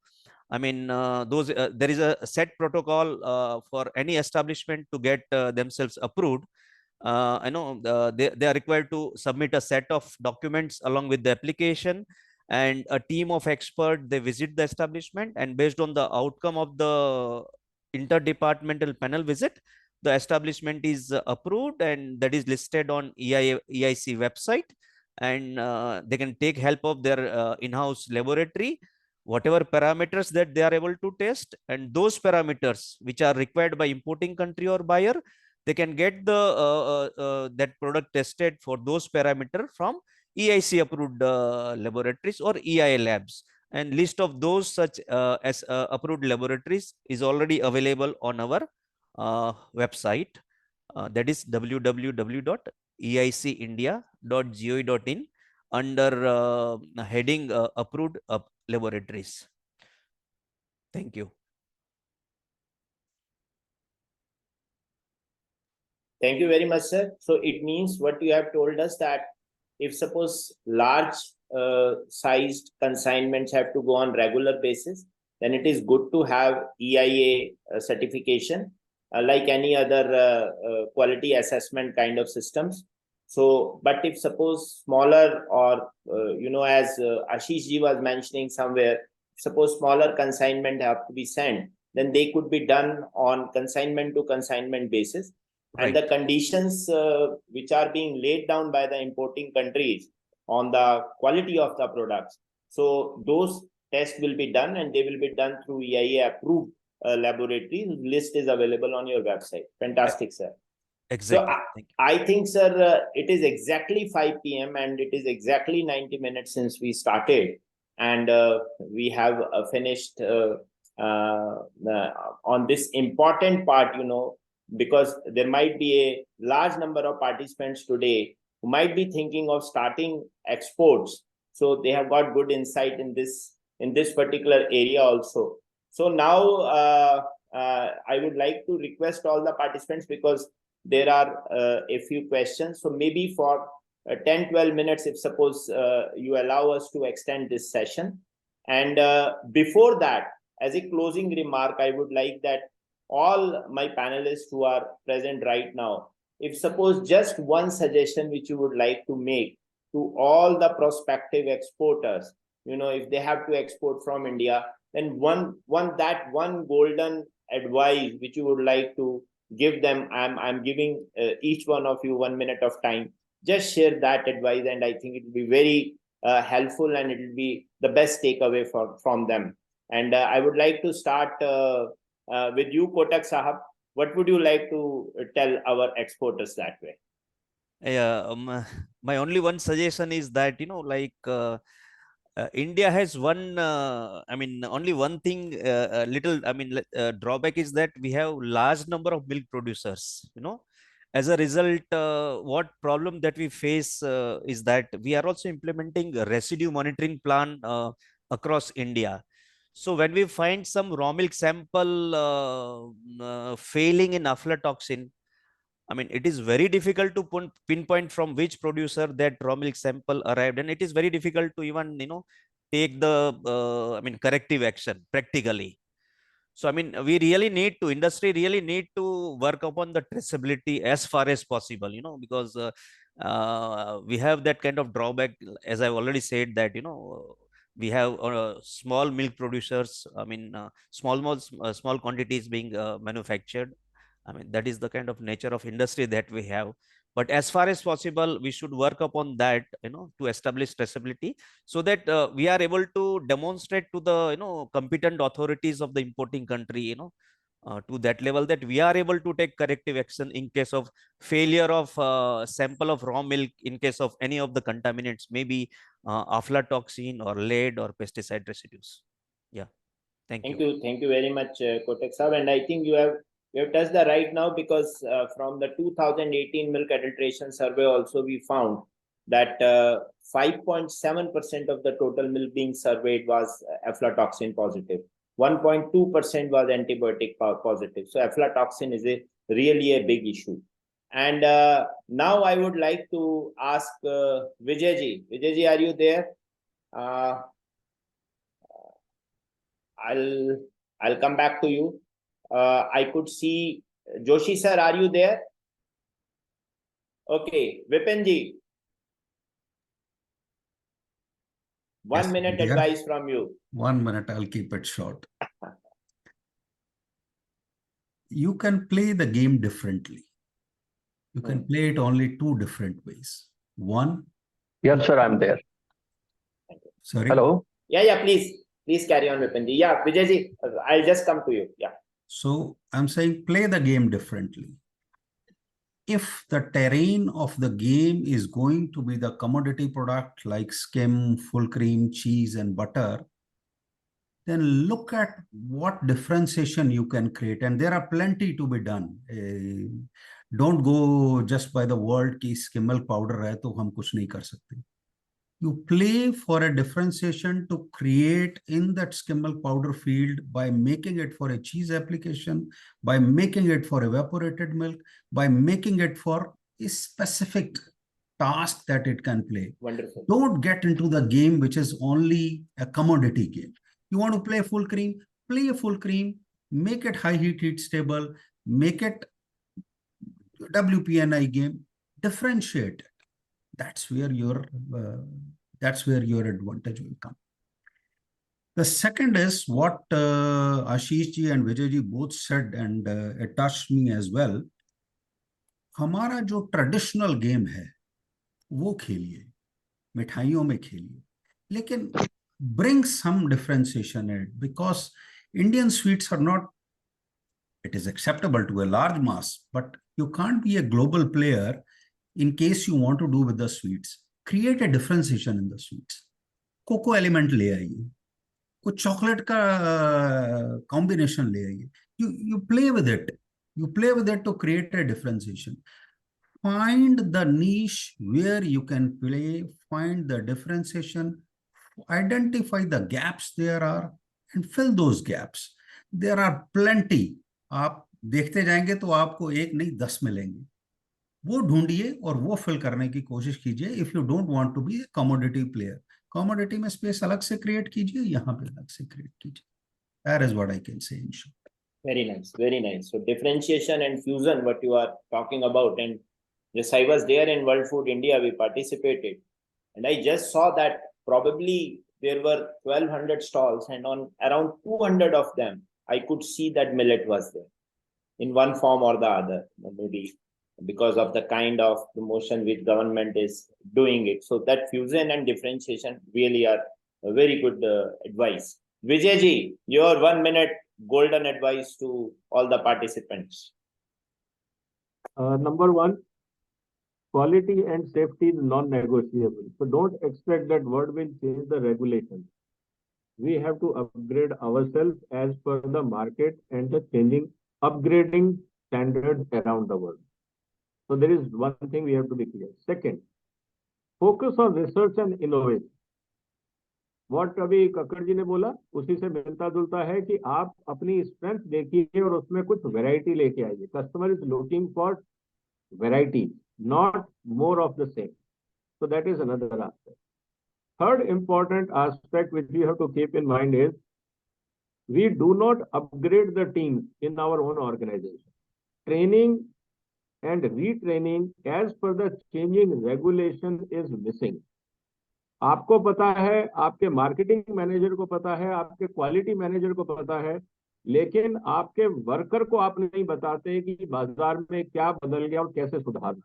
There is a set protocol for any establishment to get themselves approved. I know they are required to submit a set of documents along with the application, and a team of experts, they visit the establishment, and based on the outcome of the interdepartmental panel visit, the establishment is approved, and that is listed on EIC website, and they can take help of their in-house laboratory, whatever parameters that they are able to test, and those parameters which are required by importing country or buyer, they can get the that product tested for those parameters from EIC approved laboratories or EIA labs. And list of those such as approved laboratories is already available on our website. That is www.eicindia.gov.in under heading approved laboratories. Thank you. Thank you very much, sir. So it means what you have told us, that if suppose large sized consignments have to go on regular basis, then it is good to have EIA certification like any other quality assessment kind of systems. So, but if suppose smaller or, as Ashish ji was mentioning somewhere, suppose smaller consignment have to be sent, then they could be done on consignment to consignment basis. Right. And the conditions which are being laid down by the importing countries on the quality of the products, so those tests will be done, and they will be done through EIA approved laboratories. List is available on your website. Fantastic, sir. Exactly. So I think, sir, it is exactly 5 p.m. and it is exactly 90 minutes since we started, and we have finished on this important part, because there might be a large number of participants today who might be thinking of starting exports. So they have got good insight in this particular area also. So now I would like to request all the participants, because there are a few questions. So maybe for 10-12 minutes, if suppose you allow us to extend this session. And before that, as a closing remark, I would like that all my panelists who are present right now, if suppose just one suggestion which you would like to make to all the prospective exporters, if they have to export from India, then one golden advice which you would like to give them. I'm giving each one of you 1 minute of time. Just share that advice, and I think it will be very helpful, and it will be the best takeaway from them. And I would like to start with you, Kotak Sahab. What would you like to tell our exporters that way? Yeah, my only one suggestion is that, India has one, only one thing, drawback is that we have large number of milk producers, As a result, what problem that we face is that we are also implementing a residue monitoring plan across India. So when we find some raw milk sample failing in aflatoxin, it is very difficult to pinpoint from which producer that raw milk sample arrived, and it is very difficult to even, take the corrective action practically. So we really need to, industry really need to work upon the traceability as far as possible, because we have that kind of drawback, as I've already said, that we have small milk producers, small quantities being manufactured. That is the kind of nature of industry that we have. But as far as possible, we should work upon that, to establish traceability, so that we are able to demonstrate to the competent authorities of the importing country, to that level, that we are able to take corrective action in case of failure of sample of raw milk, in case of any of the contaminants, maybe aflatoxin or lead or pesticide residues. Yeah, thank you. Thank you very much, Kotak Sahab. And I think you have touched the right now, because from the 2018 milk adulteration survey also we found that 5.7% of the total milk being surveyed was aflatoxin positive. 1.2% was antibiotic positive. So aflatoxin is really a big issue. And now I would like to ask Vijay ji. Vijay ji, are you there? I'll come back to you. I could see Joshi sir, are you there? Okay, Vipan ji. 1 minute advice from you. 1 minute, I'll keep it short. You can play the game differently. You can play it only two different ways. One. Yes, sir, I'm there. Sorry. Hello. Yeah, please carry on, Vipan ji. Yeah, Vijay ji, I'll just come to you. Yeah. So I'm saying play the game differently. If the terrain of the game is going to be the commodity product like skim, full cream, cheese, and butter, then look at what differentiation you can create. And there are plenty to be done. Don't go just by the word ki skim milk powder hai to hum kuch nahi kar sakte. You play for a differentiation to create in that skim milk powder field by making it for a cheese application, by making it for evaporated milk, by making it for a specific task that it can play. Wonderful. Don't get into the game which is only a commodity game. You want to play full cream, play a full cream, make it high heat stable, make it WPNI game, differentiate it. That's where your advantage will come. The second is what Ashish ji and Vijay ji both said, and it touched me as well. हमारा जो traditional game है वो खेलिए, मिठाइयों में खेलिए, लेकिन bring some differentiation in it, because Indian sweets are not, it is acceptable to a large mass, but you can't be a global player in case you want to do with the sweets. Create a differentiation in the sweets. Cocoa element ले आइए, कुछ chocolate का combination ले आइए. You play with it. You play with it to create a differentiation. Find the niche where you can play, find the differentiation, identify the gaps there are, and fill those gaps. There are plenty. आप देखते जाएंगे तो आपको एक नहीं 10 मिलेंगे. वो ढूंढिए और वो फिल करने की कोशिश कीजिए. If you don't want to be a commodity player, commodity में space अलग से create कीजिए, यहाँ पे अलग से create कीजिए. That is what I can say in short. Very nice, very nice. So differentiation and fusion, what you are talking about, and yes, I was there in World Food India. We participated, and I just saw that probably there were 1,200 stalls, and on around 200 of them, I could see that millet was there in one form or the other, maybe because of the kind of promotion which government is doing it. So that fusion and differentiation really are a very good advice. Vijay ji, your 1 minute golden advice to all the participants. Number one, quality and safety is non-negotiable. So don't expect that word will change the regulations. We have to upgrade ourselves as per the market and the changing, upgrading standards around the world. So there is one thing we have to be clear. Second, focus on research and innovation. What अभी कक्कड़ जी ने बोला उसी से मिलता जुलता है कि आप अपनी स्ट्रेंथ देखिए और उसमें कुछ वैरायटी लेके आइए. Customer is looking for variety, not more of the same. So that is another aspect. third important aspect which we have to keep in mind is we do not upgrade the teams in our own organization. Training and retraining as per the changing regulation is missing. आपको पता है, आपके marketing manager को पता है, आपके quality manager को पता है, लेकिन आपके वर्कर को आप नहीं बताते कि बाजार में क्या बदल गया और कैसे सुधारना.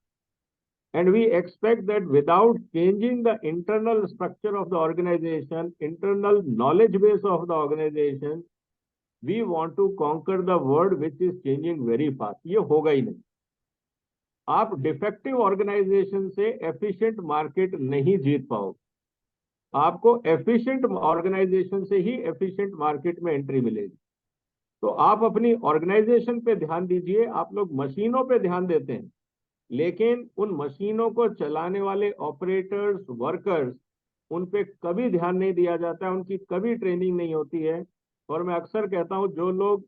And we expect that without changing the internal structure of the organization, internal knowledge base of the organization, we want to conquer the world which is changing very fast. ये होगा ही नहीं. आप डिफेक्टिव ऑर्गेनाइजेशन से efficient market नहीं जीत पाओगे. आपको efficient organisation से ही efficient market में एंट्री मिलेगी. तो आप अपनी ऑर्गेनाइजेशन पे ध्यान दीजिए. आप लोग मशीनों पे ध्यान देते हैं, लेकिन उन मशीनों को चलाने वाले ऑपरेटर्स, वर्कर्स, उन पे कभी ध्यान नहीं दिया जाता है, उनकी कभी ट्रेनिंग नहीं होती है. और मैं अक्सर कहता हूं, जो लोग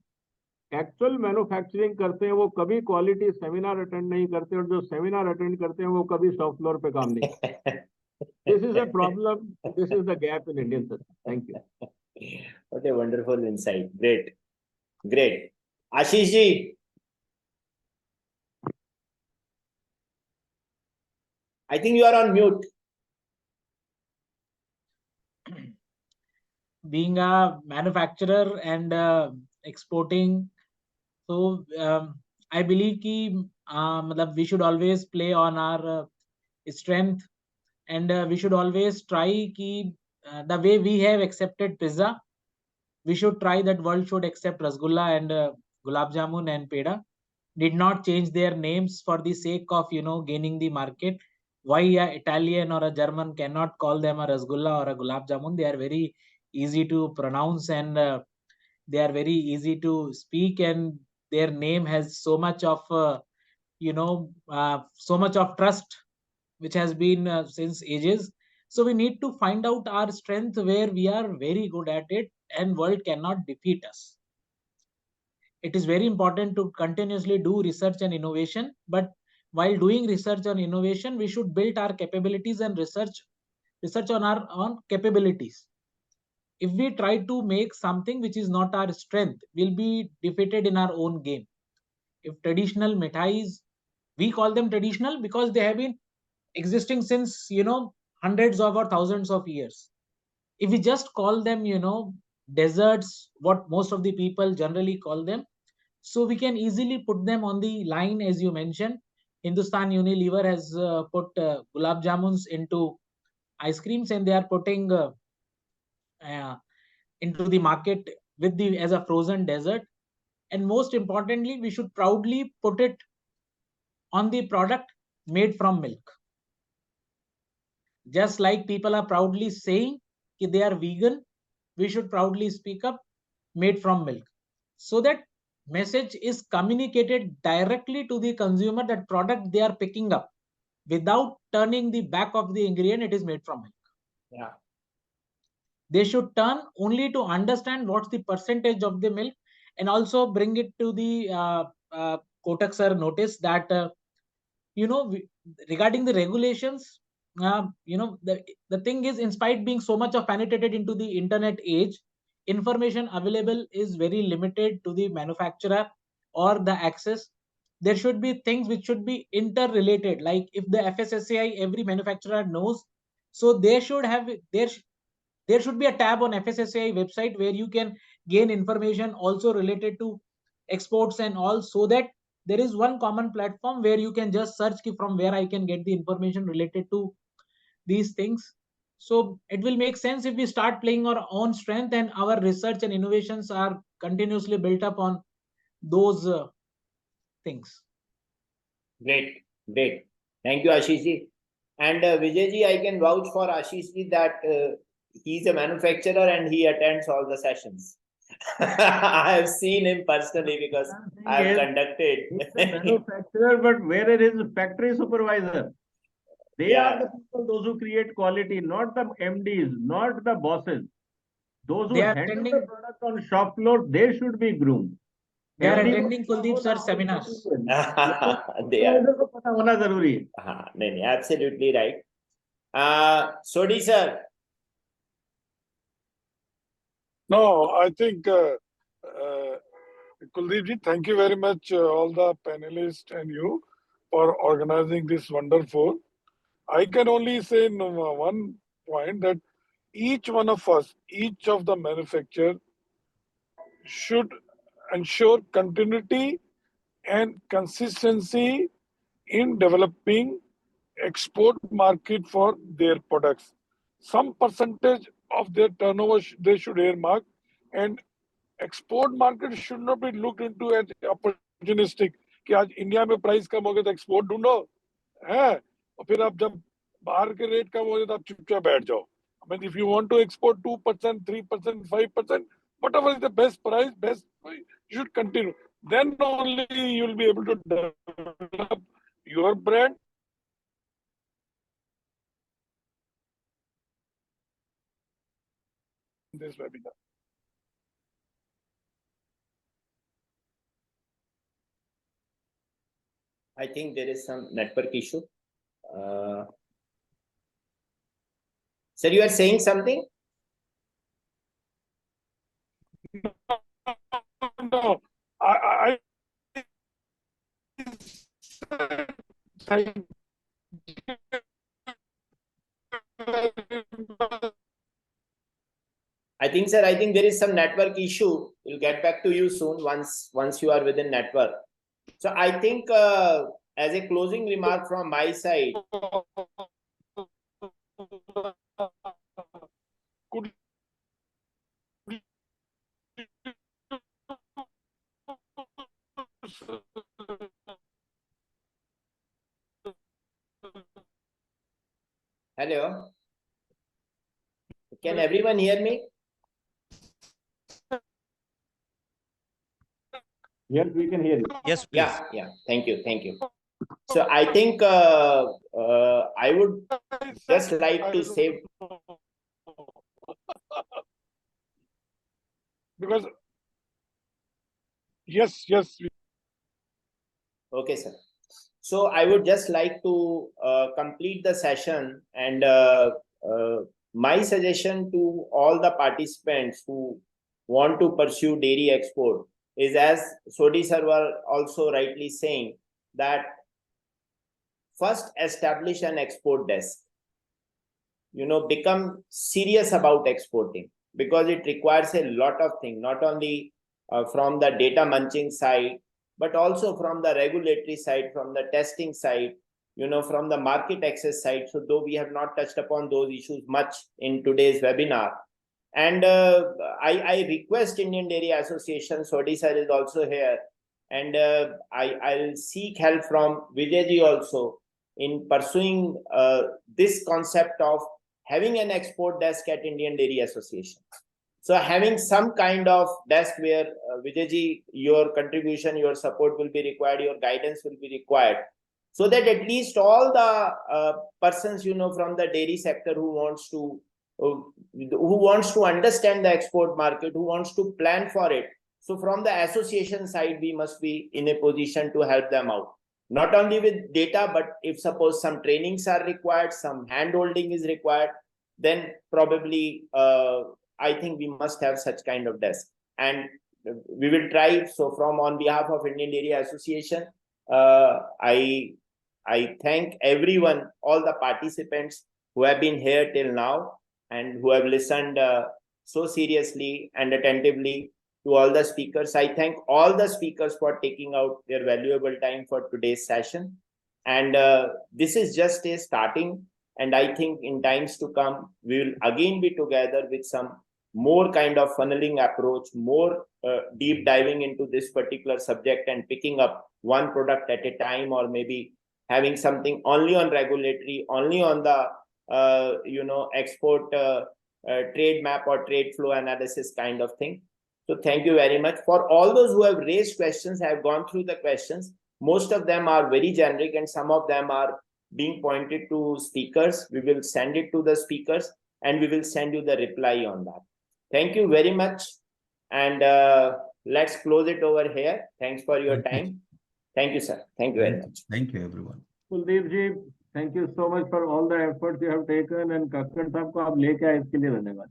एक्चुअल मैन्युफैक्चरिंग करते हैं वो कभी क्वालिटी सेमिनार अटेंड नहीं करते, और जो सेमिनार अटेंड करते हैं वो कभी शॉप फ्लोर पे काम नहीं करते. This is a problem. This is the gap in Indian system. Thank you. What a wonderful insight. Great. Great. Ashish ji. I think you are on mute. Being a manufacturer and exporting, so I believe कि we should always play on our strength, and we should always try कि the way we have accepted pizza, we should try that world should accept rasgulla and gulab jamun and peda. Did not change their names for the sake of gaining the market. Why a Italian or a German cannot call them a rasgulla or a gulab jamun? They are very easy to pronounce, and they are very easy to speak, and their name has so much of so much of trust which has been since ages. So we need to find out our strength where we are very good at it, and world cannot defeat us. It is very important to continuously do research and innovation, but while doing research and innovation, we should build our capabilities and research on our own capabilities. If we try to make something which is not our strength, we'll be defeated in our own game. If traditional mithais, we call them traditional because they have been existing since hundreds of or thousands of years. If we just call them desserts, what most of the people generally call them, so we can easily put them on the line. As you mentioned, Hindustan Unilever has put gulab jamuns into ice creams, and they are putting into the market with the as a frozen dessert. And most importantly, we should proudly put it on the product made from milk. Just like people are proudly saying that they are vegan, we should proudly speak up made from milk, so that message is communicated directly to the consumer that product they are picking up without turning the back of the ingredient, it is made from milk. Yeah. They should turn only to understand what's the percentage of the milk, and also bring it to the Kotak sir notice that regarding the regulations, the thing is, in spite being so much of penetrated into the internet age, information available is very limited to the manufacturer or the access. There should be things which should be interrelated, like if the FSSAI every manufacturer knows, so they should have there should be a tab on FSSAI website where you can gain information also related to exports and all, so that there is one common platform where you can just search from where I can get the information related to these things. So it will make sense if we start playing our own strength, and our research and innovations are continuously built up on those things. Great, great. Thank you, Ashish ji. And Vijay ji, I can vouch for Ashish ji that he's a manufacturer and he attends all the sessions. I have seen him personally because I have conducted. He's a manufacturer, but where is his factory supervisor? They are the people, those who create quality, not the MDs, not the bosses. Those who handle the product on shop floor, they should be groomed. They are attending Kuldeep sir seminars. They are. Absolutely right. Sodi sir, No, I think, Kuldeep ji, thank you very much, all the panelists and you for organizing this wonderful. I can only say one point that each one of us, each of the manufacturer should ensure continuity and consistency in developing export market for their products. Some percentage of their turnover they should earmark, and export market should not be looked into as opportunistic कि आज India में price कम हो गया तो export ढूंढो है और फिर आप जब बाहर के रेट कम हो गए तो आप चुपचाप बैठ जाओ. I mean, if you want to export 2%, 3%, 5%, whatever is the best price, you should continue. Then only you will be able to develop your brand. This webinar. I think there is some network issue. Sir, you are saying something? No, I think, sir, I think there is some network issue. We'll get back to you soon once you are within network. So I think as a closing remark from my side. Hello. Can everyone hear me? Yes, we can hear you. Yes, please. Yeah. Thank you. So I think I would just like to say, because yes. Okay, sir. So I would just like to complete the session, and my suggestion to all the participants who want to pursue dairy export is, as Sodhi sir were also rightly saying, that first establish an export desk. Become serious about exporting, because it requires a lot of things, not only from the data munching side, but also from the regulatory side, from the testing side, from the market access side. So though we have not touched upon those issues much in today's webinar, and I request Indian Dairy Association, Sodhi sir is also here, and I'll seek help from Vijay ji also in pursuing this concept of having an export desk at Indian Dairy Association. So having some kind of desk where Vijay ji, your contribution, your support will be required, your guidance will be required, so that at least all the persons from the dairy sector who wants to understand the export market, who wants to plan for it. So from the association side, we must be in a position to help them out, not only with data, but if suppose some trainings are required, some hand holding is required, then probably I think we must have such kind of desk, and we will try. So from on behalf of Indian Dairy Association, I thank everyone, all the participants who have been here till now and who have listened so seriously and attentively to all the speakers. I thank all the speakers for taking out their valuable time for today's session. And this is just a starting. And I think in times to come, we will again be together with some more kind of funneling approach, more deep diving into this particular subject and picking up one product at a time, or maybe having something only on regulatory, only on the export trade map or trade flow analysis kind of thing. So thank you very much. For all those who have raised questions, I have gone through the questions. Most of them are very generic and some of them are being pointed to speakers. We will send it to the speakers and we will send you the reply on that. Thank you very much. And let's close it over here. Thanks for your time. Thank you, sir. Thank you very much. Thank you, everyone. Kuldeep ji, thank you so much for all the efforts you have taken, and Kakkar साहब को आप लेके आए इसके लिए धन्यवाद.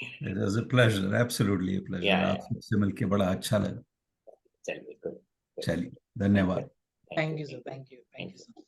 It was a pleasure, absolutely a pleasure. Yeah, आपसे मिलके बड़ा अच्छा लगा. चलिए, good. चलिए, धन्यवाद. Thank you, sir. Thank you. Thank you, sir.